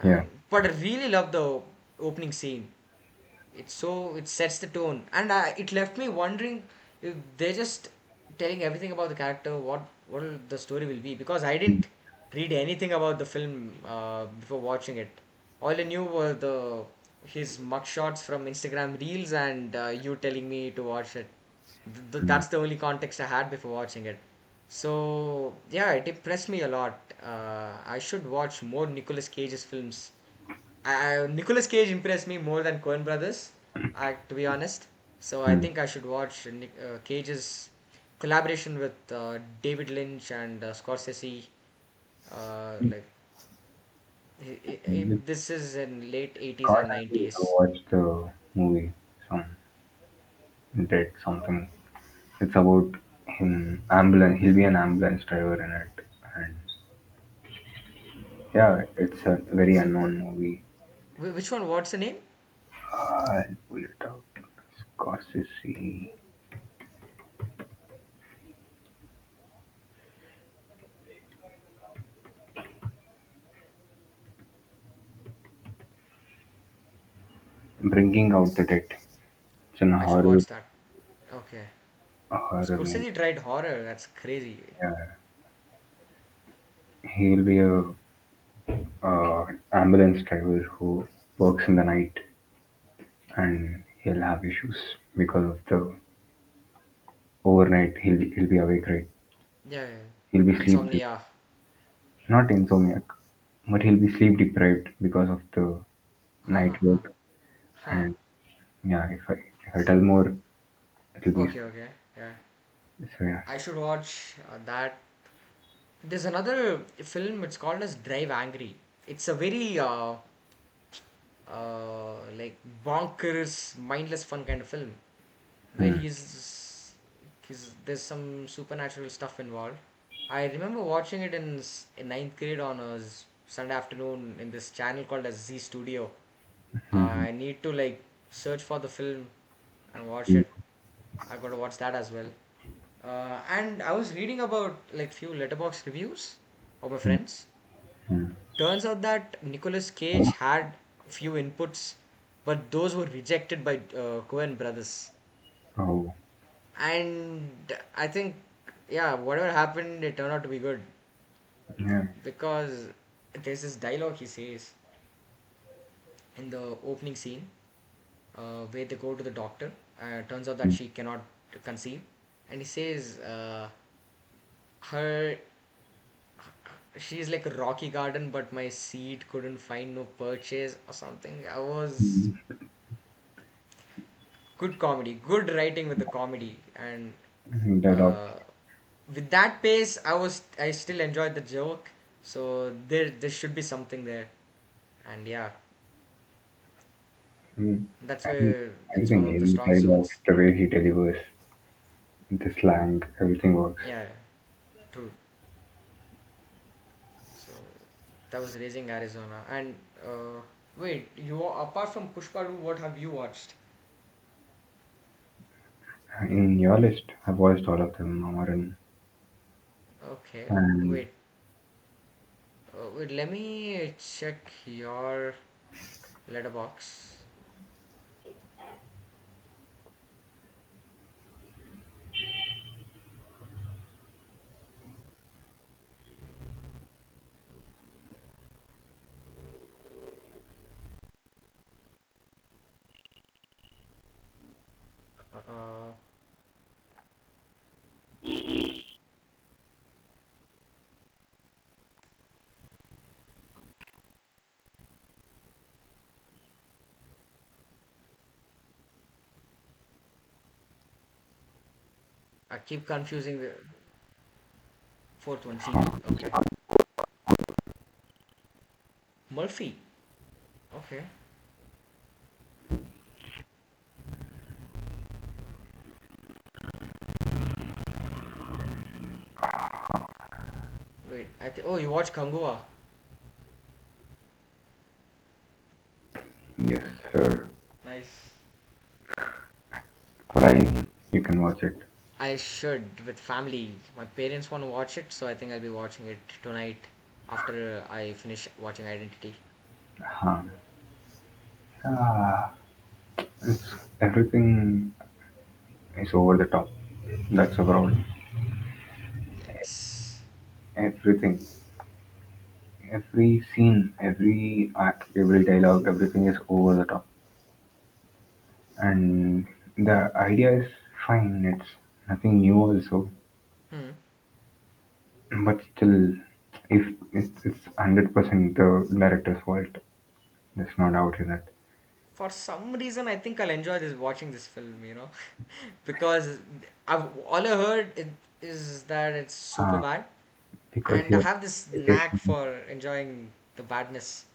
Yeah. But I really love the opening scene. It sets the tone, and it left me wondering if they're just telling everything about the character, what the story will be, because I Hmm. didn't read anything about the film before watching it. All I knew were the his mugshots from Instagram reels, and you telling me to watch it. Hmm. That's the only context I had before watching it. So yeah, it impressed me a lot. I should watch more Nicolas Cage's films. Nicolas Cage impressed me more than Coen Brothers, to be honest. So I Hmm. think I should watch Cage's collaboration with David Lynch and Scorsese. Like With this is in late 80s or Scorsese, I 90s. watched the movie, some Dead something. It's about him ambulance. He'll be an ambulance driver in it, and yeah, it's a very unknown movie. Which one? What's the name? I'll pull it out. Scorsese, Bringing Out the Dead. It's an I should horror watch that. Okay. horror movie. Scorsese tried horror. That's crazy. Yeah, he'll be a ambulance driver who works in the night, and he'll have issues because of the overnight. He'll be awake, right? Yeah, yeah. He'll be sleep Insomnia. not insomniac, but he'll be sleep deprived because of the Ha night ha ha. work. Huh. And yeah, if I tell more, it'll be Okay, okay. Yeah. so yeah. I should watch that. There's another film. It's called as Drive Angry. It's a very like bonkers, mindless fun kind of film where Hmm. he's there's some supernatural stuff involved. I remember watching it in ninth grade on a Sunday afternoon in this channel called as Z Studio. Hmm. I need to like search for the film and watch Hmm. it. I got to watch that as well. And I was reading about like few letterbox reviews of my Hmm. friends. Hmm. Turns out that Nicolas Cage had few inputs, but those were rejected by Coen brothers. Oh, And I think, yeah, whatever happened, it turned out to be good, yeah. because there's this dialogue he says in the opening scene. where they go to the doctor. Turns out that she cannot conceive, and he says her she's like a rocky garden, but my seed couldn't find no purchase or something. I was Mm. good comedy, good writing with the comedy, and The dog. uh, with that pace, I still enjoyed the joke. So there should be something there, and yeah, Mm. that's And where it's one everything of the strong inside out, suits. the way he delivers, the slang, everything works. Yeah, true. So that was Raising Arizona, and wait, you apart from Pushpa, what have you watched? In your list, I've watched all of them, Amaran. Okay, And wait, let me check your letterbox. Uh, I keep confusing the fourth one, GB. Okay, Murphy. Okay, wait. Oh, you watch Kangua? yes, sir. Nice. Prime, you can watch it. I should with family. My parents want to watch it, so I think I'll be watching it tonight after I finish watching Identity. Huh. Ah, it's, everything is over the top. That's the problem. Yes. Everything, every scene, every act, every dialogue, everything is over the top. And the idea is fine. It's nothing new also, Hmm. but still, if it's 100% the director's fault, there's no doubt in that. For some reason, I think I'll enjoy this watching this film. Because all I heard is that it's super Uh, bad, because and I you're have this knack taking, for enjoying the badness.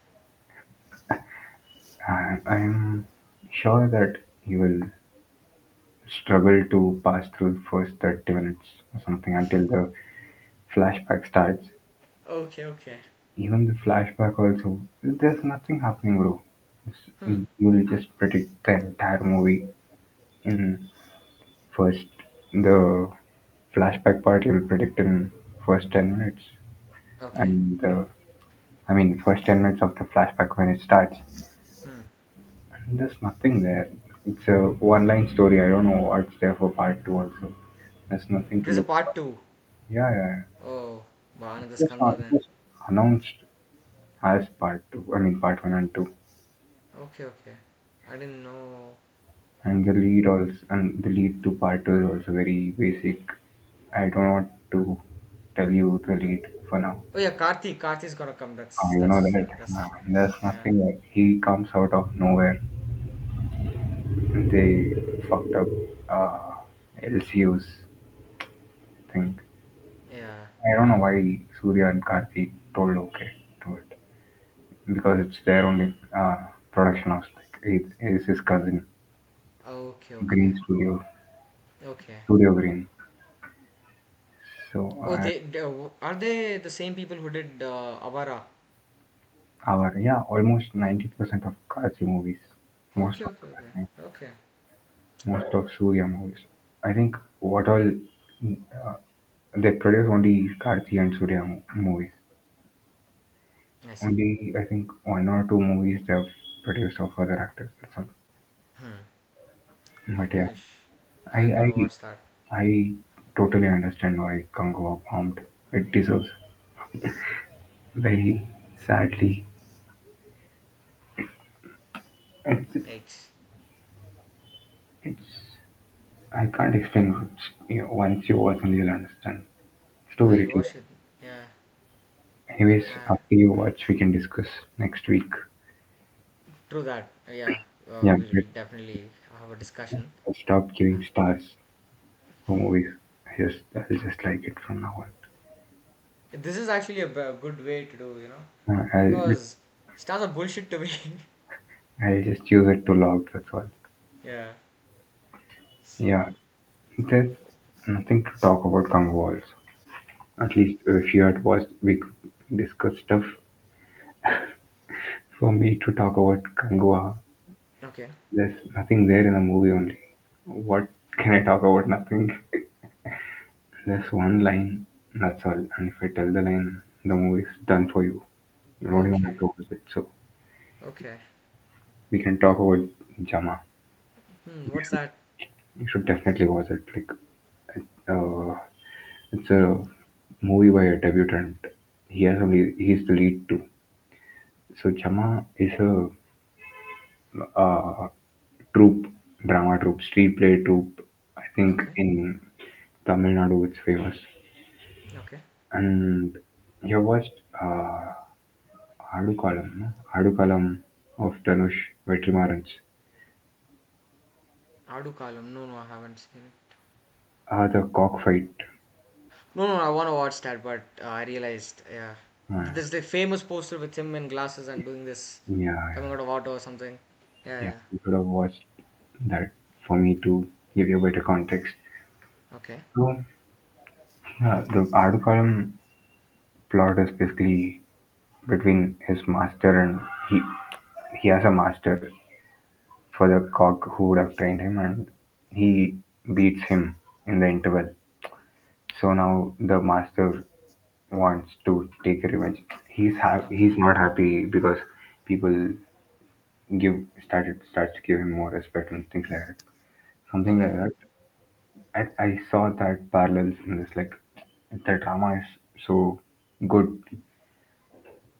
I'm sure that you will struggle to pass through the first 30 minutes or something until the flashback starts. Okay, okay. Even the flashback also, there's nothing happening, bro. Hmm. You will just predict the entire movie in first. The flashback part you will predict in first 10 minutes. Okay. And I mean, first 10 minutes of the flashback when it starts. Hmm. And there's nothing there. It's a one line story. I don't know what's there for part two also. There's nothing to There's a look. part two. Yeah, yeah, yeah. Oh, Bhanadas Kangwa It then. was announced as part two. I mean, part one and two. Okay, okay. I didn't know. And the lead to part two is also very basic. I don't want to tell you the lead for now. Oh yeah, Karthi. Karthi's gonna come. That's You know that's that that's there's yeah, nothing like he comes out of nowhere. They fucked up LCU's thing. yeah. I don't know why Surya and Karthi told okay to it because it's their only production house. Like it is his cousin, Okay, Green okay, okay. Studio Green. So Oh, are they the same people who did Avara? our yeah, almost 90% of Karthi movies, most Okay, of okay, okay, them, okay. most of Surya movies. I think what all uh, they produce only Karthi and Surya movies. I see. Only I think one or two movies they have produced of other actors. That's all. Hmm. But yeah, I I'm I gonna watch that. I totally understand why Congo bombed. It deserves very sadly. It's, Eight. I can't explain much. Once you watch only you'll understand. It's too Oh, you irritating. watch it? Yeah. Anyways, Uh, after you watch, we can discuss next week. True that. Yeah. Yeah, We'll definitely have a discussion. I'll stop Uh, giving stars for movies. I'll just like it from now this is actually a good way to do, on. because stars are bullshit to me. I'll just use it to log. That's all. Yeah. Yeah, So, there's nothing to talk about Kung Walls. At least if you had watched, we could discuss stuff. For me to talk about Kangua, okay. there's nothing there in the movie only. What can I talk about? Nothing. There's one line, that's all. And if I tell the line, the movie's done for you. You don't even Okay. have to watch it. So Okay. we can talk about Jama. What's that? You should definitely watch it. Like, uh, it's a movie by a debutant. He's the lead too. So Jama is a uh, troupe, drama troupe, street play troupe. I think Okay. in Tamil Nadu it's famous. Okay. And you watched Adukalam, no? Adukalam of Dhanush Vetrimaran's. Adu Kalam. No, no, I haven't seen it. The cockfight. No, no, I want to watch that, but I realized, yeah. Uh, There's the famous poster with him in glasses and doing this, yeah, coming yeah, out of auto or something. Yeah, yeah. yeah. You could have watched that for me to give you a better context. Okay. So, yeah, the Adukalam plot is basically between his master and he has a master for the cock who would have trained him, and he beats him in the interval. So now the master wants to take revenge. Okay. He's not happy because people starts to give him more respect and things like that. Something like Okay. that. I saw that parallels in this, like the drama is so good.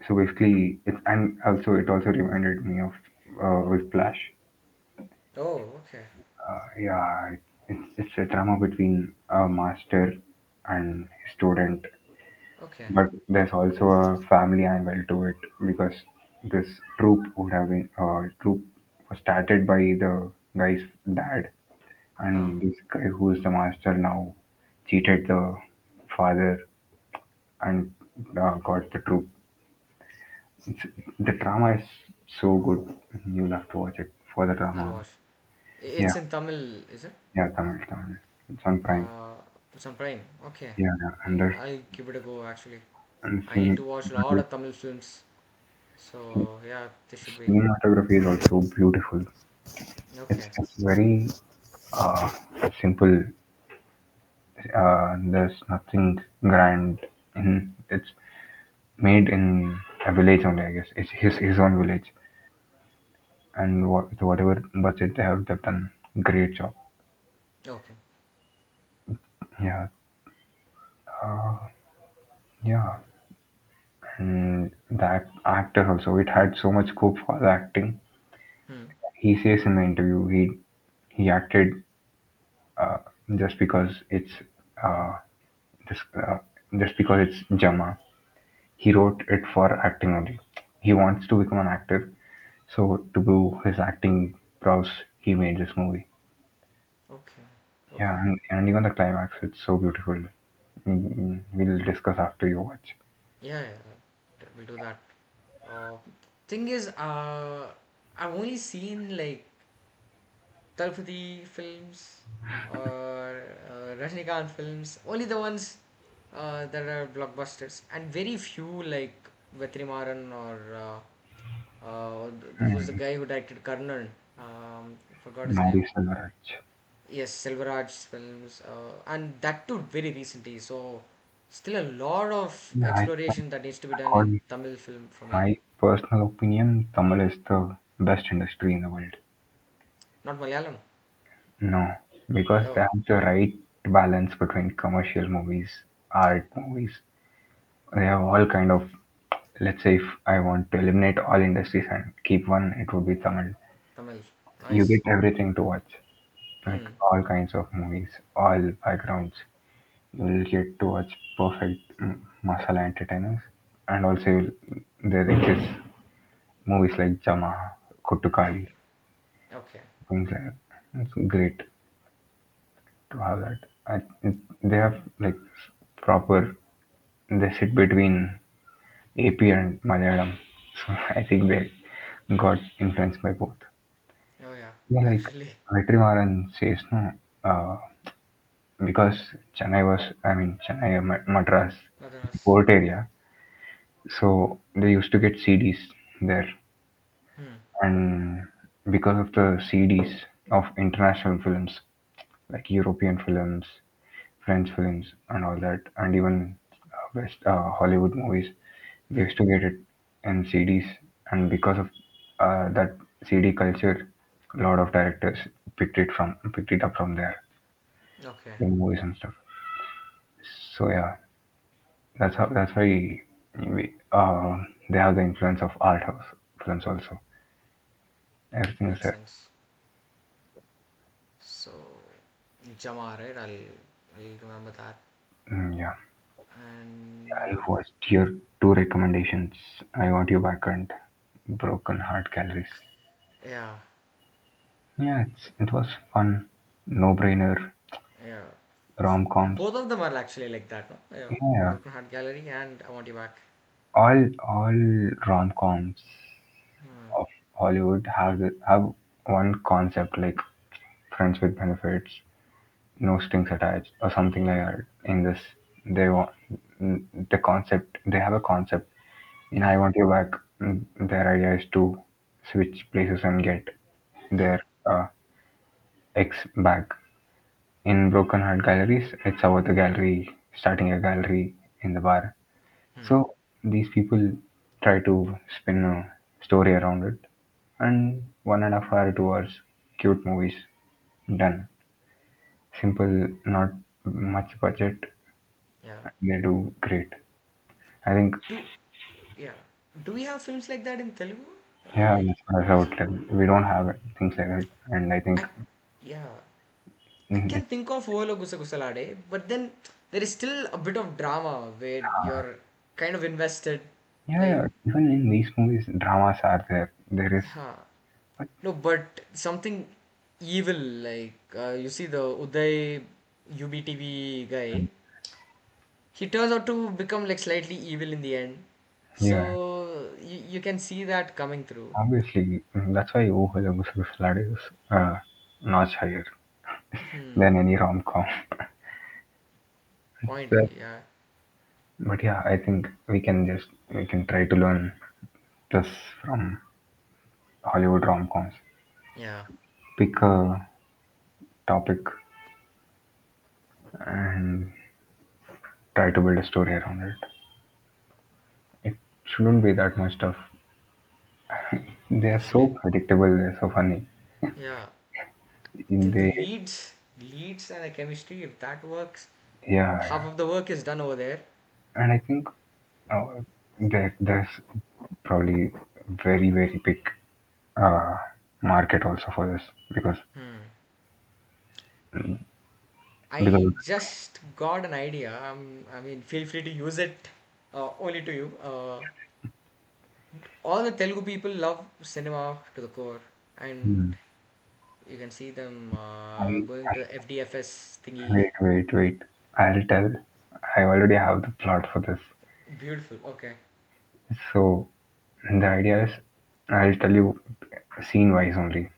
So basically, it also reminded me of with Flash. Oh, okay. Yeah, it's a drama between a master and his student, Okay. but there's also a family angle to it because this troupe was started by the guy's dad, Huh. and this guy who is the master now cheated the father and got the troupe. It's, the drama is so good. You'll have to watch it for the I'll drama. watch. Yeah, It's in Tamil, is it? yeah, Tamil. It's on Prime. Uh, it's on Prime. Okay. Yeah, yeah. And there's I'll give it a go actually. and I need to watch a lot of Tamil films. So, yeah, this should be. cinematography is also beautiful. Okay. It's very uh, simple. There's nothing grand in it's made in a village only. I guess it's his own village, and whatever budget they have, they've done great job. Okay. Yeah, yeah, and that actor also, it had so much scope for the acting. Hmm. He says in the interview he acted uh, just because it's uh, just, uh, just because it's Jama. He wrote it for acting only. He wants to become an actor, so to do his acting prowess, he made this movie. Okay. Yeah, Okay. and even the climax, it's so beautiful. We'll discuss after you watch. Yeah, yeah. We'll do that. Thing is, I've only seen like Talpati films or Rajnikant films, only the ones that are blockbusters, and very few like Vetrimaran or who's the guy who directed Karnan? Forgot his name. Mary Selvaraj. Yes, Selvaraj's films, and that too very recently. So, still a lot of Yeah, exploration that needs to be done in according Tamil film for me. my personal opinion, Tamil is the best industry in the world. Not Malayalam. No, because they Oh, have the right balance between commercial movies, art movies. They have all kind of. Let's say if I want to eliminate all industries and keep one, it would be Tamil. Tamil. You Nice. get everything to watch. like Hmm. all kinds of movies, all backgrounds. You will get to watch perfect masala entertainers, and also there exists movies like Jama, Kuttukali, Okay. things like that. It's great to have that. They have like proper. They sit between AP and Malayalam, so I think they got influenced by both. Oh yeah. Yeah, like Actually. Vetrimaran says no, because Chennai, Madras, Madras. port area, so they used to get CDs there, Hmm. and because of the CDs of international films like European films, French films, and all that, and even West Hollywood movies, they Hmm. used to get it in CDs, and because of that CD culture, a lot of directors picked it up from there, Okay. in movies and stuff. So yeah, that's why they have the influence of art house films also. Everything is Makes there. sense. So, Jama, right? I'll remember that. Yeah. I And watched your two recommendations. I Want You Back and Broken Heart Galleries. yeah, Yeah, it was fun. No brainer. yeah. Rom coms. Both of them are actually like that, no? Yeah. Yeah. Broken Heart Gallery and I Want You Back. All rom coms Hmm. of Hollywood have one concept like friends with benefits, no strings attached, or something like that. In this, they want the concept. They have a concept. In I Hmm. Want You Back, their idea is to switch places and get Hmm. their ex back. In Broken Heart Galleries, it's about the gallery starting a gallery in the bar. Hmm. So these people try to spin a story around it, and 1.5 hour, 2 hours, cute movies done. Simple, not much budget. Yeah. They do great. I think, Do yeah. Do we have films like that in Telugu? yeah, Like that's what I would tell. We don't have it, things like that, and I think, I yeah. I mm, can think of Ovalo Gusagusalade, but then there is still a bit of drama where you're kind of invested. yeah, Like, yeah. Even in these movies, dramas are there. There is, huh. but No, but something evil, like you see the Uday UBTV guy, he turns out to become like slightly evil in the end. yeah, So you can see that coming through. obviously, that's why Oh Hello Gusagusalade is notch higher Hmm. than any rom com. Point, yeah. But yeah, I think we can try to learn this from Hollywood rom coms. Yeah. Pick a topic and try to build a story around it. It shouldn't be that much tough. They are so Actually, predictable. They're so funny. yeah. The They leads and the chemistry, if that works, yeah, half yeah. of the work is done over there. And I think uh, there's probably very big uh, market also for this because Hmm. because I just got an idea. I mean, feel free to use it only to you. All the Telugu people love cinema to the core, and hmm, you can see them I, going to FDFS thingy. wait. I'll tell. I already have the plot for this. Beautiful. Okay. So the idea is, I'll tell you scene wise only.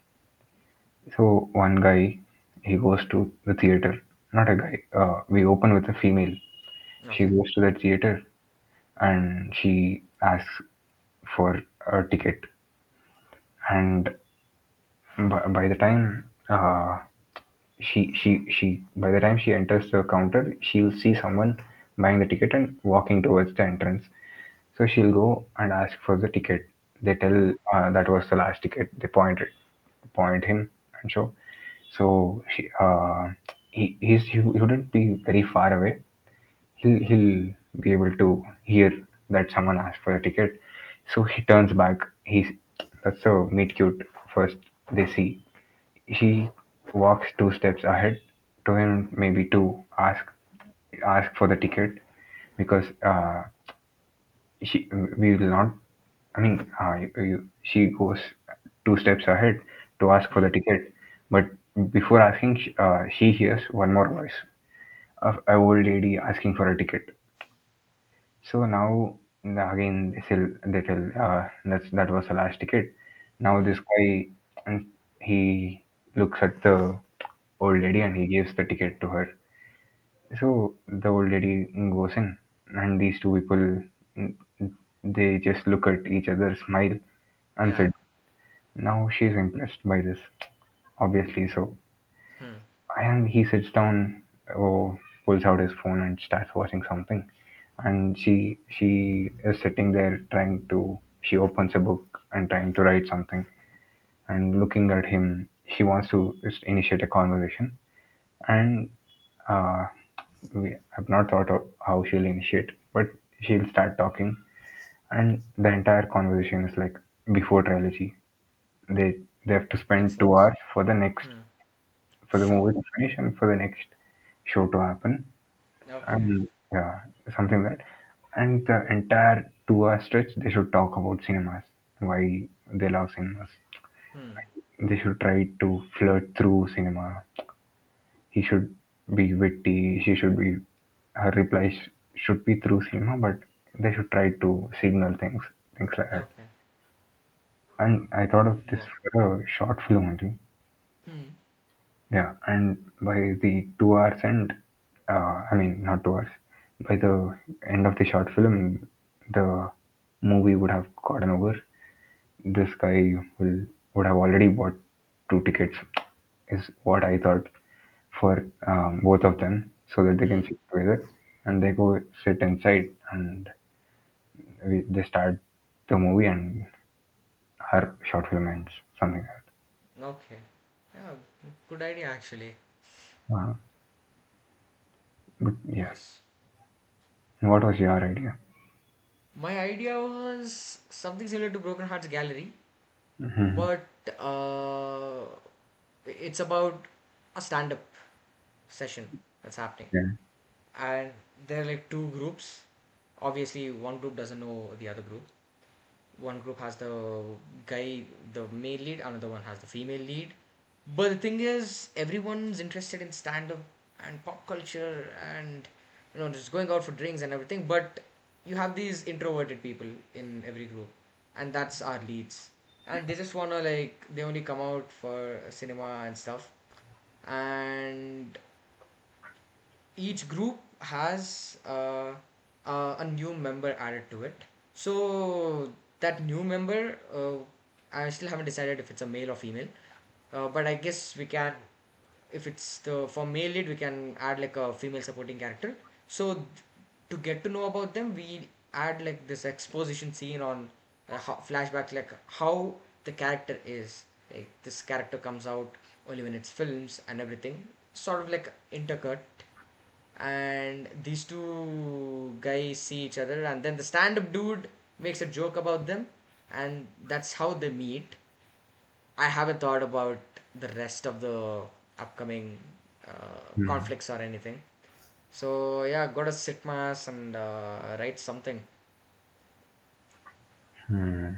So one guy, he goes to the theater. Not a guy. We open with a female. She Okay. goes to the theater and she asks for a ticket. And by the time by the time she enters the counter, she'll see someone buying the ticket and walking towards the entrance. So she'll go and ask for the ticket. They tell that was the last ticket. They point him and show. So he wouldn't be very far away. He'll be able to hear that someone asked for a ticket. So he turns back. He's That's a meet cute first they see. She walks 2 steps ahead to him, maybe to ask for the ticket, because she we will not. I mean, she goes 2 steps ahead to ask for the Hmm. ticket, but before asking, she hears one more voice of a old lady asking for a ticket. So now again they tell that was the last ticket. Now Hmm. this guy, and he looks at the old lady and he gives the ticket to her. So the old lady goes in, and these two people, mm, they just look at each other, smile, and Yeah. said, "Now she's impressed by this, obviously." So, Hmm. and he sits down, pulls out his phone and starts watching something. And she is sitting there trying to. She opens a book and trying to write something, and looking at him, she wants to just initiate a conversation. And uh, we have not thought of how she'll initiate, but she'll start talking, and the entire conversation is like before trilogy. They have to Makes spend two sense. hours Hmm. for the movie to finish and for the next show to happen, Okay. and yeah, something like that. And the entire 2 hour stretch, they should talk about cinemas, why they love cinemas. Hmm. They should try to flirt through cinema. He should be witty. She should be. Her replies should be through cinema, but they should try to signal things like that. Okay. And I thought of this Yeah. for a short film only. Hmm. Yeah, and by the 2 hours end, I mean not 2 hours. By the end of the short film, the movie would have gotten over. This guy would have already bought 2 tickets, is what I thought, for both of them, so that they can Hmm. sit together. And they go sit inside, and they start the movie, and her short film ends, something like Okay. Yeah. Good idea, actually. that. But yeah, Yes. what was your idea? My idea was something similar to Broken Hearts Gallery, Hmm. but it's about a stand-up session that's happening, Yeah. and there are like two groups. Obviously, one group doesn't know the other group. One group has the guy, the male lead, another one has the female lead. But the thing is, everyone's interested in stand up and pop culture and just going out for drinks and everything. But you have these introverted people in every group, and that's our leads. And they just wanna they only come out for cinema and stuff. And each group has a new member added to it. So that new member, I still haven't decided if it's a male or female. But I guess we can, if it's the for male lead, we can add like a female supporting character. So to get to know about them, we add like this exposition scene on flashbacks, like how the character is. Like this character comes out only when it's films and everything, sort of like intercut, and these two guys see each other, and then the stand-up dude makes a joke about them, and that's how they meet. I haven't thought about the rest of the upcoming Hmm. conflicts or anything, so yeah, gotta sit my ass and write something. Hmm.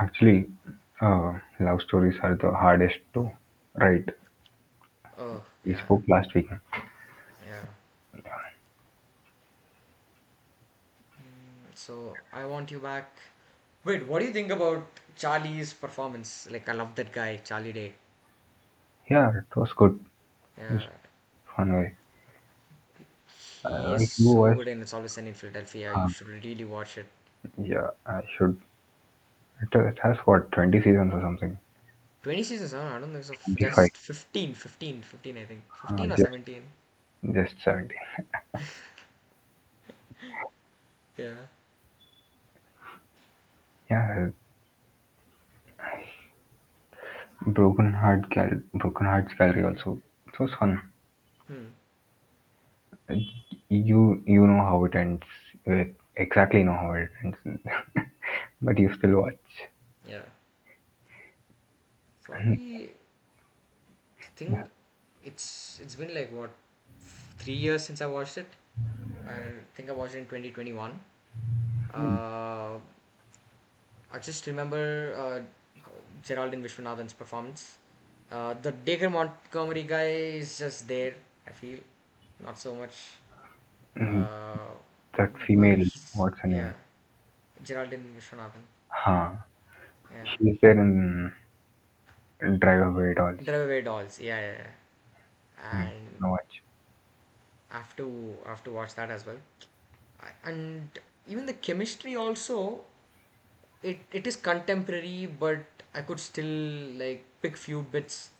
Actually, love stories are the hardest to write. Oh We yeah. spoke last week. Yeah. So I want you back. Wait, what do you think about Charlie's performance? Like, I love that guy, Charlie Day. Yeah, it was good. It was Yeah. fun way. He is Like you so watched, good in It's Always Sunny in Philadelphia. You um, should really watch it. yeah, I should. It has what, 20 seasons or something? 20 seasons, huh? I don't think so. 25. Just 15, 15, 15, I think. Uh, 15 or just 17. just 17. Yeah. Yeah, Broken Hearts Gallery also. It was fun. Hmm. You know how it ends. Exactly know how it ends, but you still watch. Yeah. For And me, Yeah. think it's been like what 3 years since I watched it. I think I watched it in 2021. Hmm. Uh, I just remember Geraldine Vishwanathan's performance. The Dacre Montgomery guy is just there. I feel not so much. Mm, Uh, that but female, what's her yeah, name? Geraldine Vishwanathan. Huh. Yeah, She's there in Drive Away Dolls. Drive Away Dolls. Yeah, yeah, yeah. Hmm. And No watch. I have to watch that as well. And even the chemistry also, it is contemporary, but I could still like pick few bits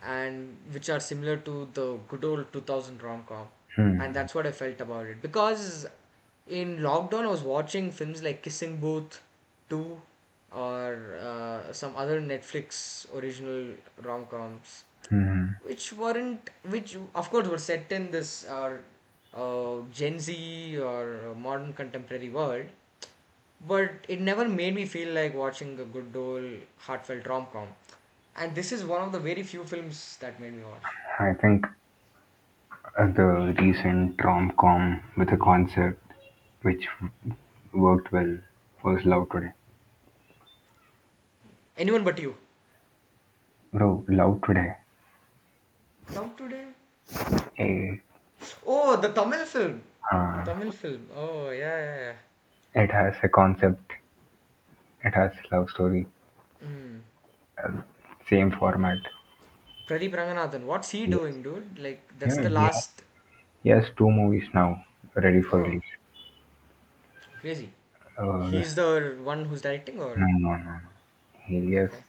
and which are similar to the good old 2000 rom-com, and Hmm. that's what I felt about it. Because in lockdown I was watching films like Kissing Booth 2 or some other Netflix original rom-coms Hmm. which of course were set in this Gen Z or modern contemporary world, but it never made me feel like watching a good old heartfelt rom-com. And this is one of the very few films that made me watch. I think the recent rom-com with a concept which worked well was Love Today. Anyone But You. Bro, Love Today. Love Today. Eh, Oh, the Tamil film. The uh, Tamil film. Oh, yeah, yeah, yeah. it has a concept. It has love story. Mm. Same format. Pradeep Ranganathan. What's he Yes. doing, dude? Like, that's Yeah, the last. he has two movies now ready for Oh, release. crazy. Uh, He's the one who's directing, no, or? no, no, no. He has Okay.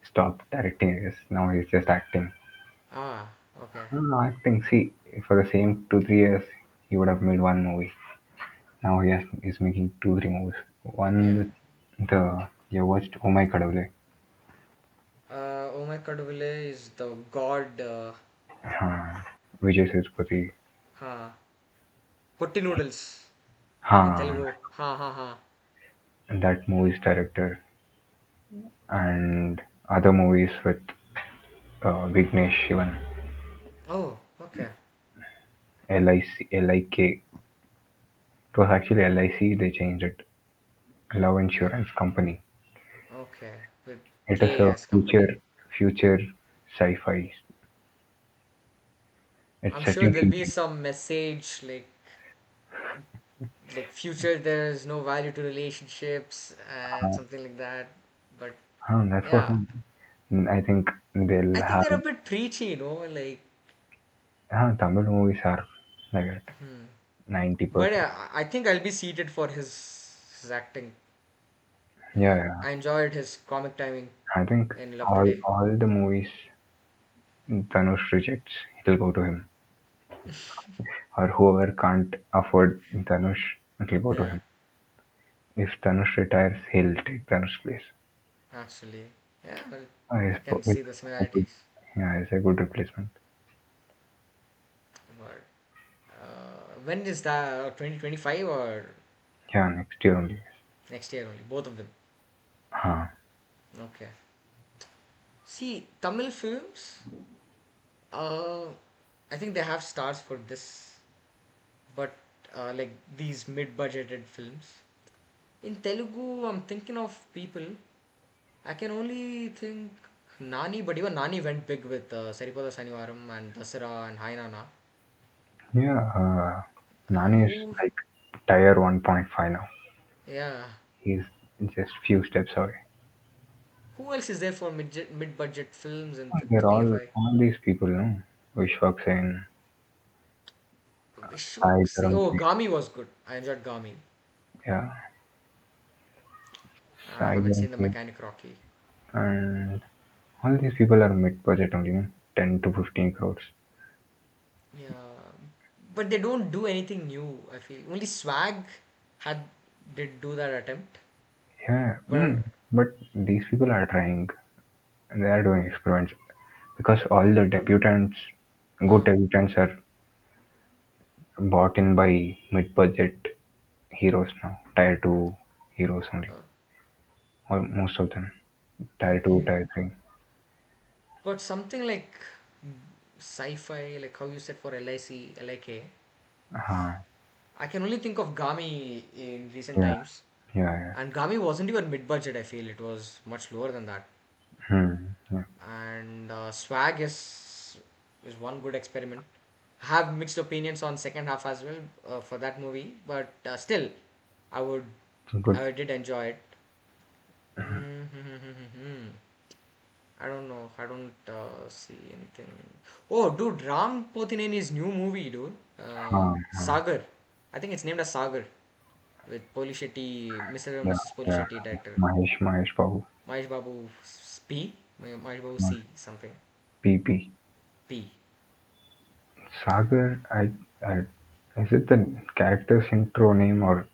stopped directing. I guess. Now he's just acting. Ah, okay. No, no, acting. See, for the same 2 3 years, he would have made one movie. Now he's making two three movies. One Yeah. with the you watched Oh My Kadavale. Oh My Kaduvile is the god. Uh, Vijay Sethupathi. Ha. Putti Noodles in Huh, Telugu. Ha ha ha. that movie's director and other movies with Vignesh Shivan. Oh, okay. LIK. It was actually LIC. They changed it. Love Insurance Company. Okay. With It is a KAS company. future sci-fi. It's I'm set sure in there'll be India. some message like future there is no value to relationships and Uh, something like that. But that's what yeah, I think they'll I think have. they're a bit preachy, like. Tamil movies are like that. Hmm. But 90%. yeah, I think I'll be seated for his acting. Yeah, yeah. I enjoyed his comic timing I think in Love all Today. all the movies Dhanush rejects, it'll go to him. Or whoever can't afford Dhanush, it'll go to Yeah, him. If Dhanush retires, he'll take Dhanush's place. actually. Yeah, well, He's, I can see the it's a good, similarities. yeah, he's a good replacement. But when is that? 2025 or Yeah, next year only. next year only? Both of them. Huh. Okay. See, Tamil films, uh, I think they have stars for this, but like these mid-budgeted films. In Telugu, I'm thinking of people. I can only think Nani, but even Nani went big with Saripada Sanivaram and Dasara and Hainana. Yeah, Nani is Who? like tier 1.5 now. Yeah. He's just few steps away. Who else is there for mid-budget films in They're 2025? all these people, no? Vishwak Sen, Vishwak Sai Singh. Dharam Oh, Sen. Gami was good. I enjoyed Gami. Yeah, I Sai haven't Dharam seen the Sen. Mechanic Rocky. And all these people are mid-budget only, no? 10 to 15 crores. Yeah, but they don't do anything new. I feel only Swag had did do that attempt, Yeah, but but these people are trying and they are doing experiments because all the debutants, good huh, debutants are bought in by mid-budget heroes now, tier 2 heroes only. uh, Most of them, tier 2, okay. tier 3. But something like Sci-fi, like how you said for LIC, LIK. Uh, I can only think of Gami in recent yeah, times. yeah, yeah. And Gami wasn't even mid-budget, I feel. It was much lower than that. Yeah. And Swag is one good experiment. I have mixed opinions on second half as well for that movie, but still, I would Good. I did enjoy it. Mm-hmm. I don't know. I don't see anything. Oh, dude, Ram Pothineni's new movie, dude. Uh, uh, Sagar. I think it's named as Sagar with Poli Shetty, Mr. and yeah, Mrs. Poli yeah. Shetty director. Mahesh Babu. Mahesh Babu P. Mahesh Babu Uh, C something. PP. P. Sagar, I, is it the character's intro name or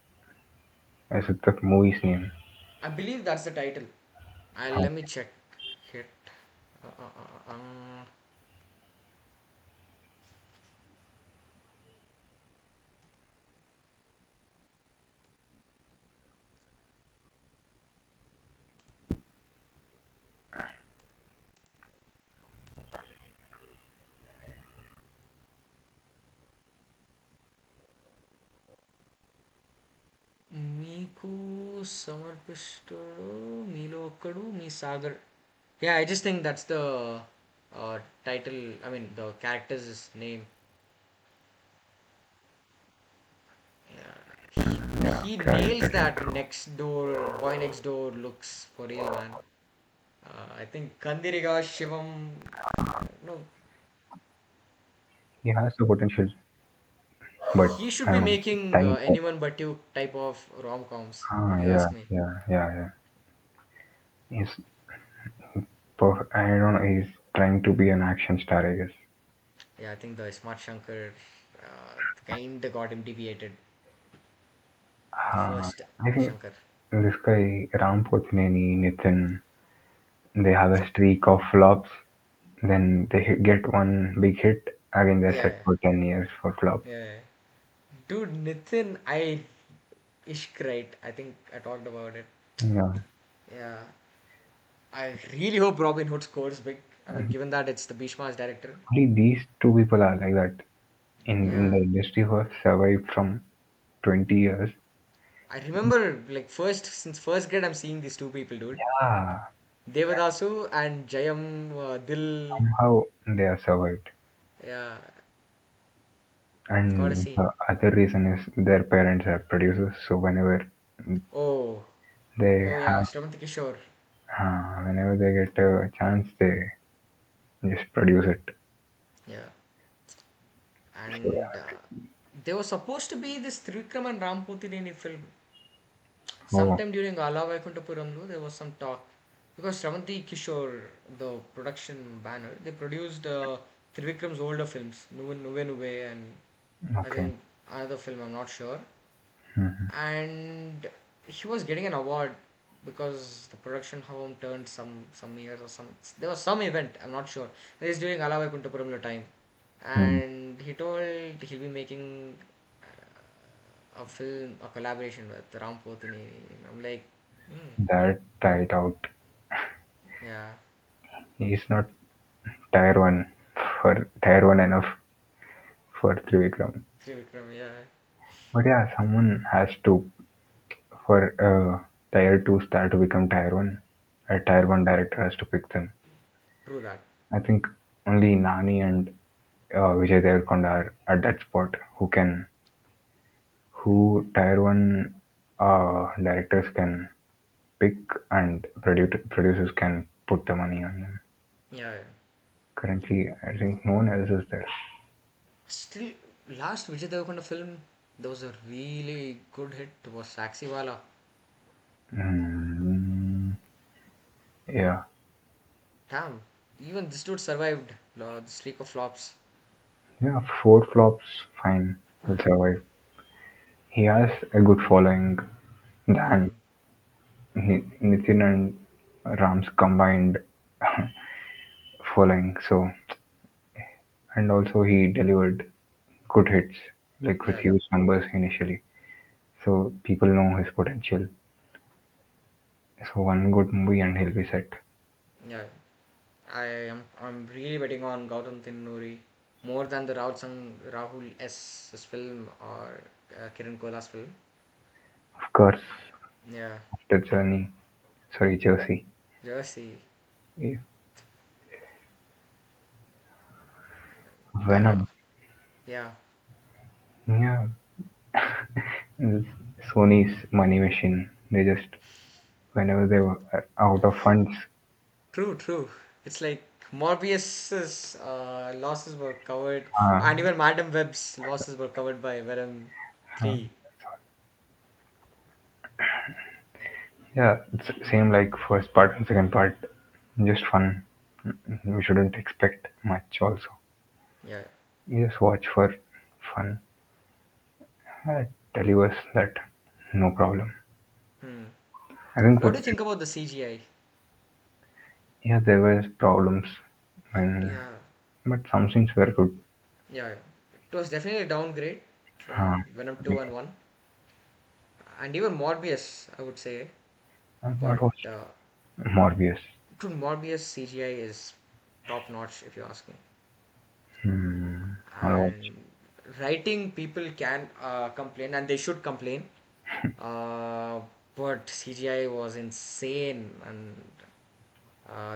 is it the movie's name? I believe that's the title. Uh, Let me check it. Uh, uh, uh, uh, uh. మీకు సమర్పిస్తుడు మీలో ఒక్కడు మీ Sagar. Yeah, I just think that's the title. I mean, the character's name. Yeah, yeah, he nails character that intro. next door boy next door looks for real, man. I think Kandiriga Shivam. No, He has the potential, but he should I be don't know, making time. anyone but you type of rom-coms, if you Yeah, ask me. yeah, yeah, yeah. He's I don't know. He's trying to be an action star, I guess. Yeah, I think the Smart Shankar kind of got him deviated. The Uh, first I think Shankar. this guy Ram Pothineni, Nitin, they have a streak of flops. Then they get one big hit. Again, they're Yeah, set for 10 years for flops. yeah. Dude, Nitin, I Ishq, right? I think I talked about it. Yeah. Yeah, I really hope Robin Hood scores big. I mean, given that it's the Bhishma's director. Only these two people are like that in Yeah, the industry who have survived from 20 years. I remember like since first grade, I'm seeing these two people, dude. Yeah, Devadasu and Jayam Dil. somehow they have survived. Yeah, gotta And see. the other reason is their parents are producers, so Oh, they oh yeah, have, Shravanti Kishore. whenever they get a chance, they just produce it. Yeah, So and there was supposed to be this Trivikram and Ramputini film. yeah. Oh, Sometime during Ala Vaikuntapuramlu, there was some talk because Shravanti Kishore, the production banner, they produced Trivikram's older films, Nuve Nuve Nuve, and I okay. think another film, I'm not sure. Hmm. And he was getting an award because the production home turned some years or some. There was some event, I'm not sure. It is during Ala Vaikuntapuramlu time, Hmm. and he told he'll be making a film, a collaboration with Ram Pothineni. I'm like, hmm, That died out. yeah, He's not tier one enough for Trivikram. Trivikram, yeah, But yeah, someone has to for tier two star to become tier one. A tier one director has to pick them. true that. I think only Nani and Vijay Devarkonda are at that spot who tier one directors can pick and producers can put the money on them. Yeah, yeah. Currently, I think no one else is there. Still, last Vijay Devarkonda film, there was a really good hit. Was Saxiwala. Mm, yeah, Damn, even this dude survived the streak of flops. yeah, four flops, fine, will survive. He has a good following than Hmm. Nitin and Ram's combined following. So, and also he delivered good hits, like with Yeah, huge numbers initially. So people know his potential. So one good movie and he'll be set. yeah. I'm really betting on Gautam Tinnuri more than the Rahul S's film or Kiran Kola's film. Of course, Yeah, after Journey, sorry, Jersey. Jersey. Yeah. Uh, Venom. yeah, Yeah, this Sony's money machine. They just whenever they were out of funds, true, true. It's like Morbius's losses were covered, uh, and even Madam Web's losses were covered by Venom uh, 3. yeah, it's same like first part and second part. Just fun. You shouldn't expect much. Also, Yeah. you just watch for fun. I tell you us that no problem. Hmm. I think What with do you think about the CGI? yeah there was problems when Yeah, but some scenes were good. yeah. It was definitely a downgrade Uh, from Venom 2 and 1. And even Morbius, I would say. what But was Morbius? to Morbius CGI is top notch, if you ask me. I'll watch. And writing people can complain, and they should complain. Uh, but CGI was insane, and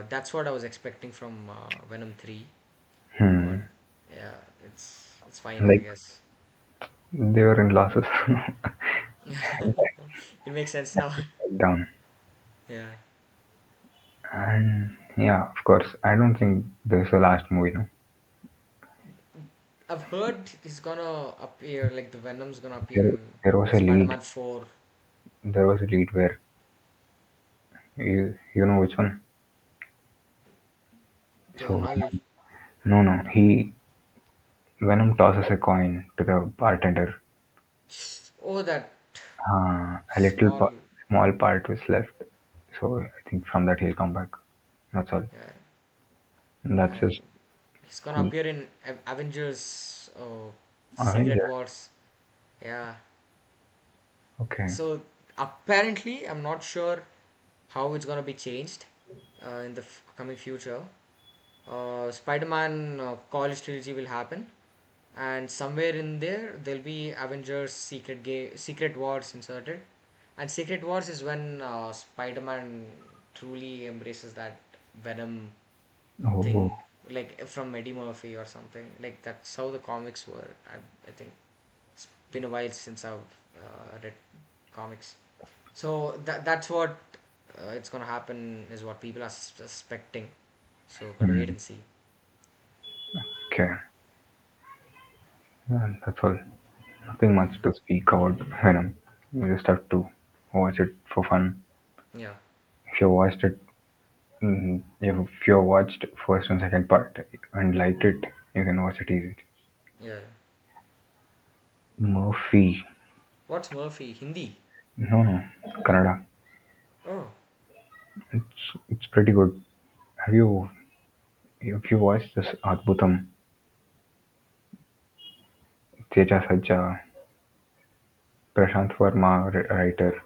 that's what I was expecting from Venom 3. But Hmm. yeah, it's fine, I Like guess. they were in losses. It makes sense now. Down. Yeah. And yeah, of course, I don't think this is the last movie. No, I've heard he's gonna appear, like the Venom's gonna appear there in there was a lead. Spider-Man 4. There was a lead where you know which one. The So Null. no, he Venom tosses a coin to the bartender. Oh, that A little small. small part was left. So I think from that he'll come back. That's all. Yeah. That's just And he's gonna appear in Avengers Secret Avengers. Wars. Yeah. Okay. So apparently, I'm not sure how it's gonna be changed in the coming future. Spider-Man college trilogy will happen, and somewhere in there there'll be Avengers Secret Wars inserted. And Secret Wars is when Spider-Man truly embraces that Venom Oh. thing, like from Eddie Murphy or something. Like that's how the comics were. I think it's been a while since I've read comics. So that's what it's gonna happen is what people are suspecting. So gotta wait Hmm. and see. Okay. Yeah, that's all. Nothing much to speak about Venom. You just have to watch it for fun. Yeah, If you watched it, if you watched first and second part and liked it, you can watch it easily. yeah. Murphy. What's Murphy? Hindi. No, Kannada. Oh, It's pretty good. Have you if you watched this Adbhutam, Teja Sajja, Prashant Verma writer,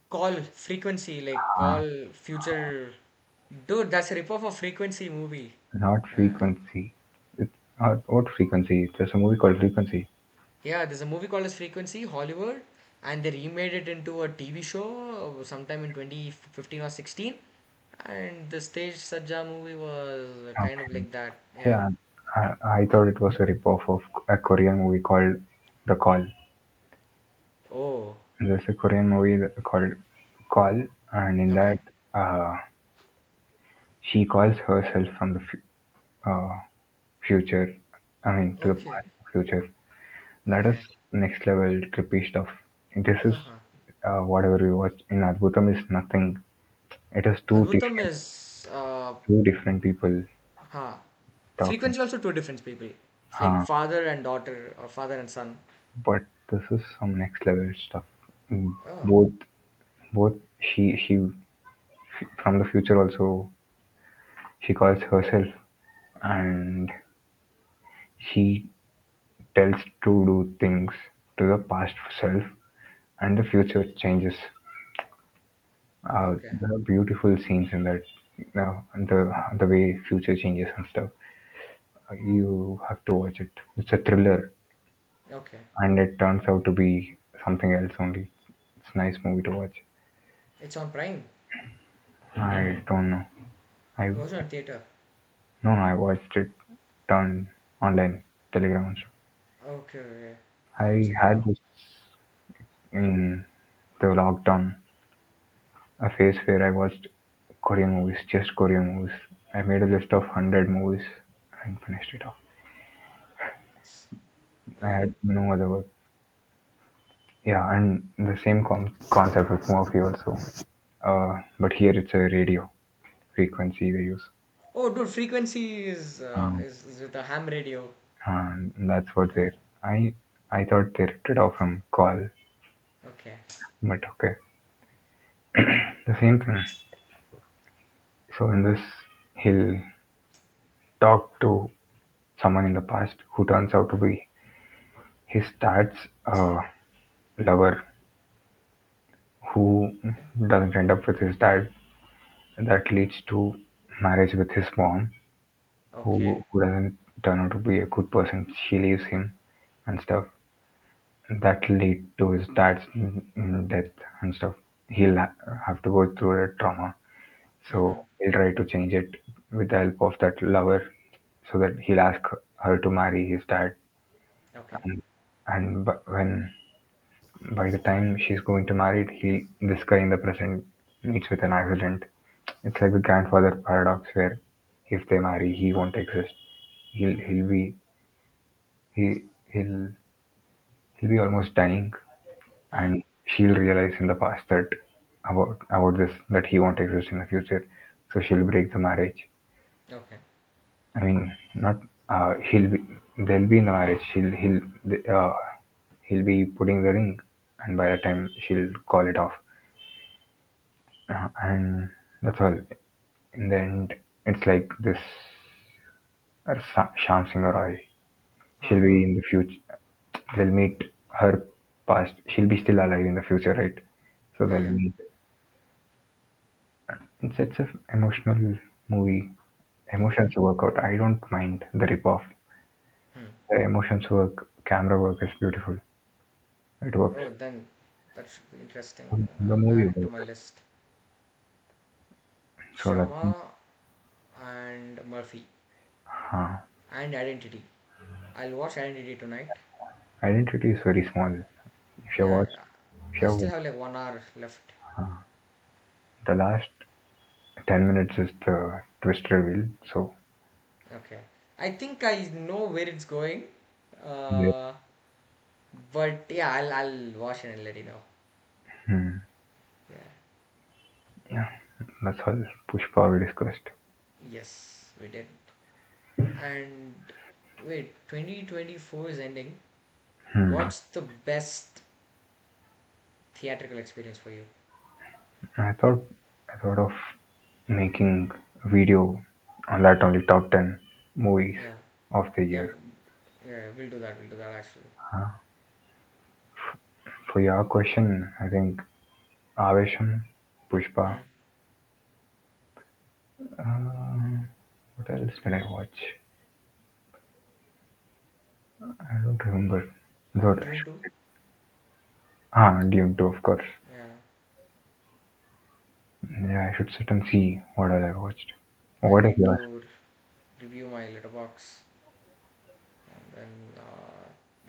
call frequency like call future. Dude, that's a ripoff of Frequency movie. not Uh, Frequency. It's what Frequency? There's a movie called Frequency. yeah, there's a movie called as Frequency, Hollywood, and they remade it into a TV show sometime in 2015 or 16. And the stage Sajja movie was kind of Okay. like that. Yeah. Yeah, I thought it was a ripoff of a Korean movie called The Call. Oh, There's a Korean movie called Call, and in okay. that, uh, she calls herself from the uh, future. I mean, to the Okay. past future. That is Okay. next level trippy stuff. This is Uh-huh. whatever we watched in Adbhutam is nothing. It is Advutam is two different people huh. talking. Frequency also two different people. It's like Uh, father and daughter or father and son. but this is some next level stuff. Oh, Both, both she from the future also she calls herself and she tells to do things to the past self and the future changes. okay. There are beautiful scenes in that. the way future changes and stuff. You have to watch it. It's a thriller, Okay. and it turns out to be something else only. It's a nice movie to watch. It's on Prime. I don't know. I It was on theater. No, no, I watched it on online Telegram and stuff. Okay, okay. I'll I check it had out. this in the lockdown, a phase where I watched Korean movies, just Korean movies. I made a list of 100 movies and finished it off. I Really? had no other work. Yeah, and the same concept with Murphy also. But here it's a radio frequency they use. Oh, dude, Frequency Um, is with the ham radio. and that's what Yeah. they. I I thought they ripped it off from Call, Okay. but okay, the same thing. So in this, he'll talk to someone in the past who turns out to be his dad's lover, who Okay. doesn't end up with his dad. That leads to marriage with his mom, Okay. who doesn't turn out to be a good person. She leaves him and stuff. That lead to his dad's death and stuff. He'll have to go through that trauma. Mm-hmm. So he'll try to change it with the help of that lover, so that he'll ask her to marry his dad. Okay. And when by the time she's going to marry, this guy in the present meets with an accident. It's like the grandfather paradox, where if they marry, he won't exist. He'll be he he'll he'll be almost dying, Mm. and she'll realize in the past that about this, that he won't exist in the future. So she'll break the marriage. Okay. I mean, not they'll be in the marriage. Uh, he'll be putting the ring, and by the time she'll call it off, and that's all. In the end, it's like this Sham Singh Roy. She'll Uh-huh. be in the future. They'll meet her past. She'll be still alive in the future, right? So they'll Okay. meet. It's a emotional movie. Okay. Emotions work out. I don't mind the rip-off. Hmm. The emotions work. Camera work is beautiful. It works. Oh, then that should be interesting. The I'll movie add it to my works. list. So that Shama and Murphy uh, and Identity. I'll watch Identity tonight. identity is very small. If you Yeah, watch, if I you still have like 1 hour left. the last 10 minutes is the twist reveal. So Okay. I think I know where it's going. yeah, Uh, but yeah, I'll watch it and let you know. hmm, Yeah. yeah, that's all. Pushpa we discussed. Yes, we did. And wait, 2024 is ending. Hmm. What's the best theatrical experience for you? I thought I thought of making a video on that only top 10 movies Yeah. of the Yeah. year. Yeah, we'll do that. We'll do that actually. For your question, I think Avesham, Pushpa. Hmm. Uh, what else did I watch? I don't remember. What I Dune 2? should, Dune 2, of course. Yeah. Yeah, I should sit and see what all I watched. I What is need yours? to review my letterbox and then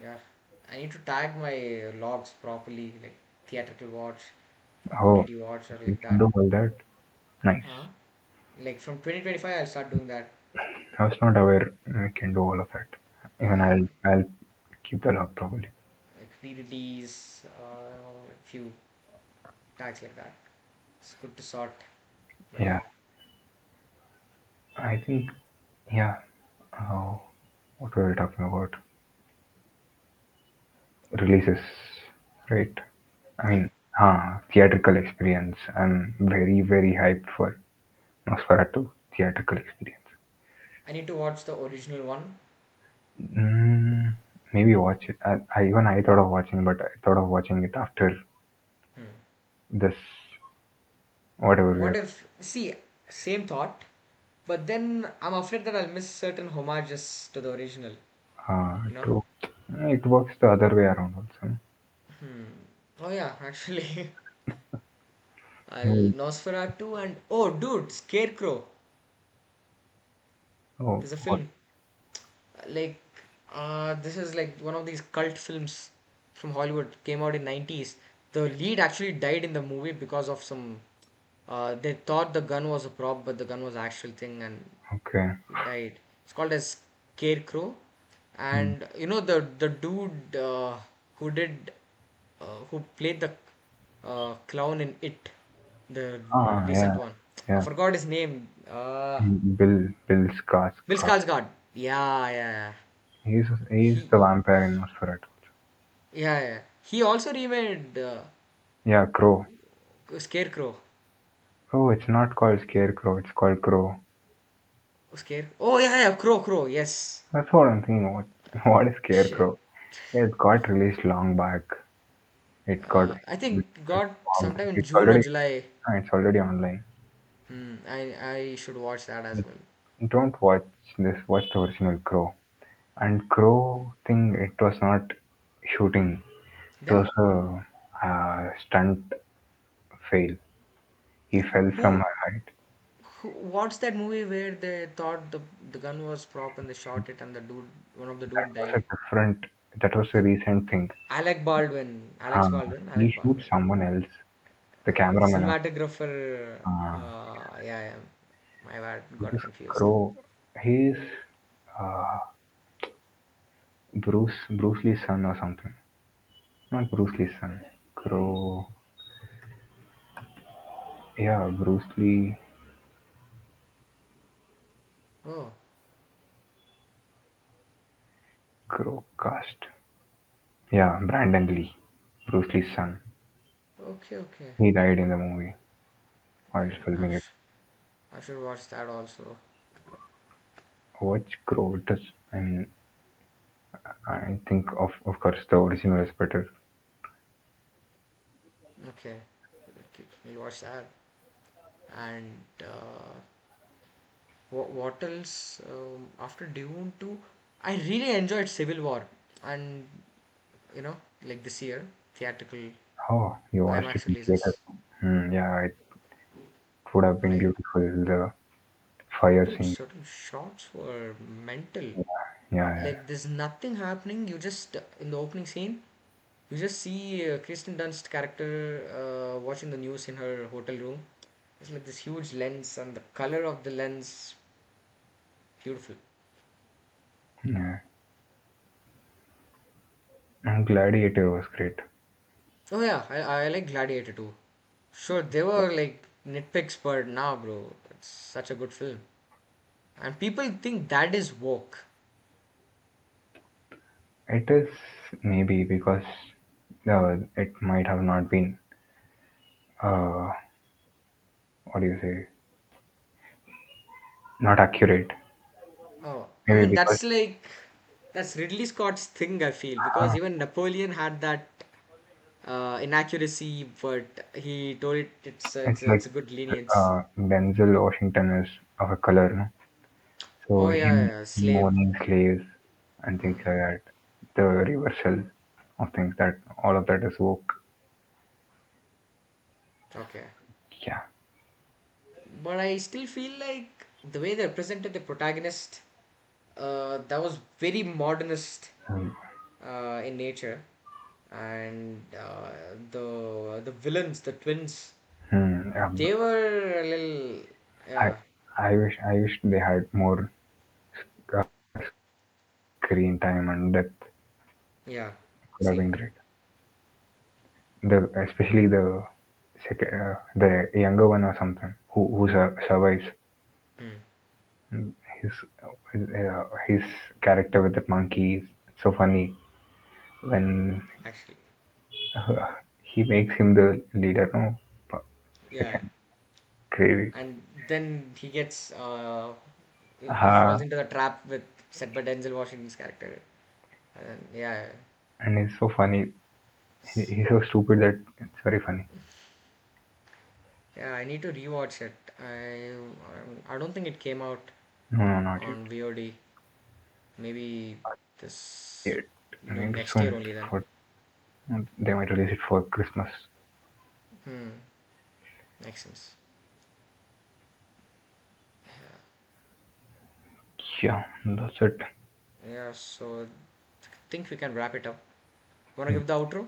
yeah, I need to tag my logs properly, like theatrical watch, Oh, OTT watch, or you like can that. do all that. Nice. Huh? Like from 2025, I'll start doing that. I was not aware we can do all of that. Even Yeah, I'll keep the log probably. like re-release, a few tags like that. It's good to sort. But Yeah, yeah, I think, yeah. Oh, what were we talking about? Releases, right? I yeah. mean, theatrical experience. I'm very, very hyped for Nosferatu theatrical experience. I need to watch the original one. Mm, maybe watch it. I thought of watching, but I thought of watching it after Hmm. this, whatever we What are. if, see, same thought, but then I'm afraid that I'll miss certain homages to the original. You know? True. It works the other way around also. Hmm. Oh yeah, actually, I'll No. Nosferatu and oh, dude, Scarecrow. Oh, There's a what? film like this is like one of these cult films from Hollywood. Came out in 90s. The lead actually died in the movie because of some. They thought the gun was a prop, but the gun was actual thing, and Okay. he died. It's called as Scarecrow, Hmm. and you know the dude who did who played the clown in It, the recent Yeah, one. I yeah. forgot his name. Bill Bill Skarsgård. Skarsgård. Yeah, yeah, yeah. He's He, the vampire in Nosferatu. yeah, yeah. He also remade Yeah, Crow. Scarecrow. Oh, it's not called Scarecrow. It's called Crow. Scare. Oh yeah, yeah. Crow. Yes. That's what I'm thinking. What? What is Shit. Scarecrow? Yeah, it got released long back. It got I think got sometime in it's June or already July. it's already online. Hmm. I should watch that as well. Don't watch this. Watch the original Crow. And Crow thing, it was not shooting. It Then was a stunt fail. He fell from who, a height. what's that movie where they thought the gun was prop and they shot it and the dude one of the That dude was died. a different. That was a recent thing. Alec Baldwin. Alex Uh, Baldwin. he Alec shoots Baldwin. someone else. The The cameraman. cinematographer. Uh, Yeah, yeah. My bad. Got this confused. Crow. He's uh, Bruce Lee's son or something. Not Bruce Lee's son. Crow. Yeah, Bruce Lee. Oh, Crow cast. Yeah, Brandon Lee. Bruce Lee's son. okay, okay. He died in the movie while I, filming it. sh- I should watch that also. Watch Crow. It is. I mean, I think of course the original is better. Okay, okay. We'll watch that. And what else? After Dune 2, I really enjoyed Civil War. And, you know, like this year, theatrical Oh, you watched it IMAX in theater. releases. Yeah, it would have been Like, beautiful. The fire dude, scene. certain shots were mental. Yeah, yeah. Like, there's nothing happening. You just, in the opening scene, you just see Kristen Dunst's character watching the news in her hotel room. It's like this huge lens, and the color of the lens, beautiful. Yeah. And Gladiator was great. Oh yeah, I like Gladiator too. Sure, they were like nitpicks, but nah, bro, it's such a good film. And people think that is woke. It is maybe because it might have not been, uh, what do you say, not accurate. Oh, I Maybe mean because that's Ridley Scott's thing. I feel because even Napoleon had that inaccuracy, but he told it it's it's like a good lenience. Denzel Washington is of a color, no? So Oh yeah, him yeah, slave. mourning slaves and things like that. The reversal of things that all of that is woke. Okay, Yeah. but I still feel like the way they presented the protagonist, that was very modernist Mm, in nature, and the villains, the twins, yeah. they were a little, I yeah, I wish they had more screen time and depth. yeah, Could have been same. great. The especially the younger one or something who survives. Hmm. His his character with the monkey is so funny when Actually, he makes him the leader. No, yeah, crazy. and then he gets he falls Uh, into the trap with set by Denzel Washington's character, and yeah, and it's so funny. He's so stupid that it's very funny. Yeah, I need to rewatch it. I don't think it came out No, no, not yet. on VOD. Maybe this Yet. new Maybe next year soon. only then. For they might release it for Christmas. Hmm. Makes sense. Yeah, that's it. Yeah. So I think we can wrap it up. Wanna Hmm. give the outro?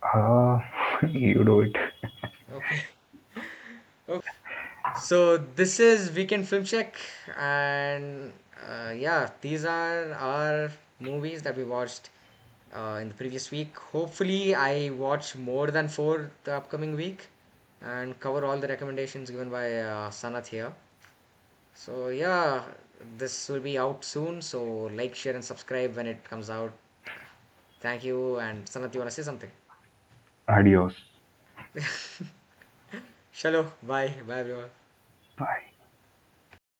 Uh, you do it. Okay. Okay. So this is Weekend Film Check, and yeah, these are our movies that we watched in the previous week. Hopefully, I watch more than four the upcoming week and cover all the recommendations given by Sanath here. So yeah, this will be out soon. So like, share, and subscribe when it comes out. Thank you. And Sanath, you wanna say something? Adios. Chalo, bye, bye everyone. Bye.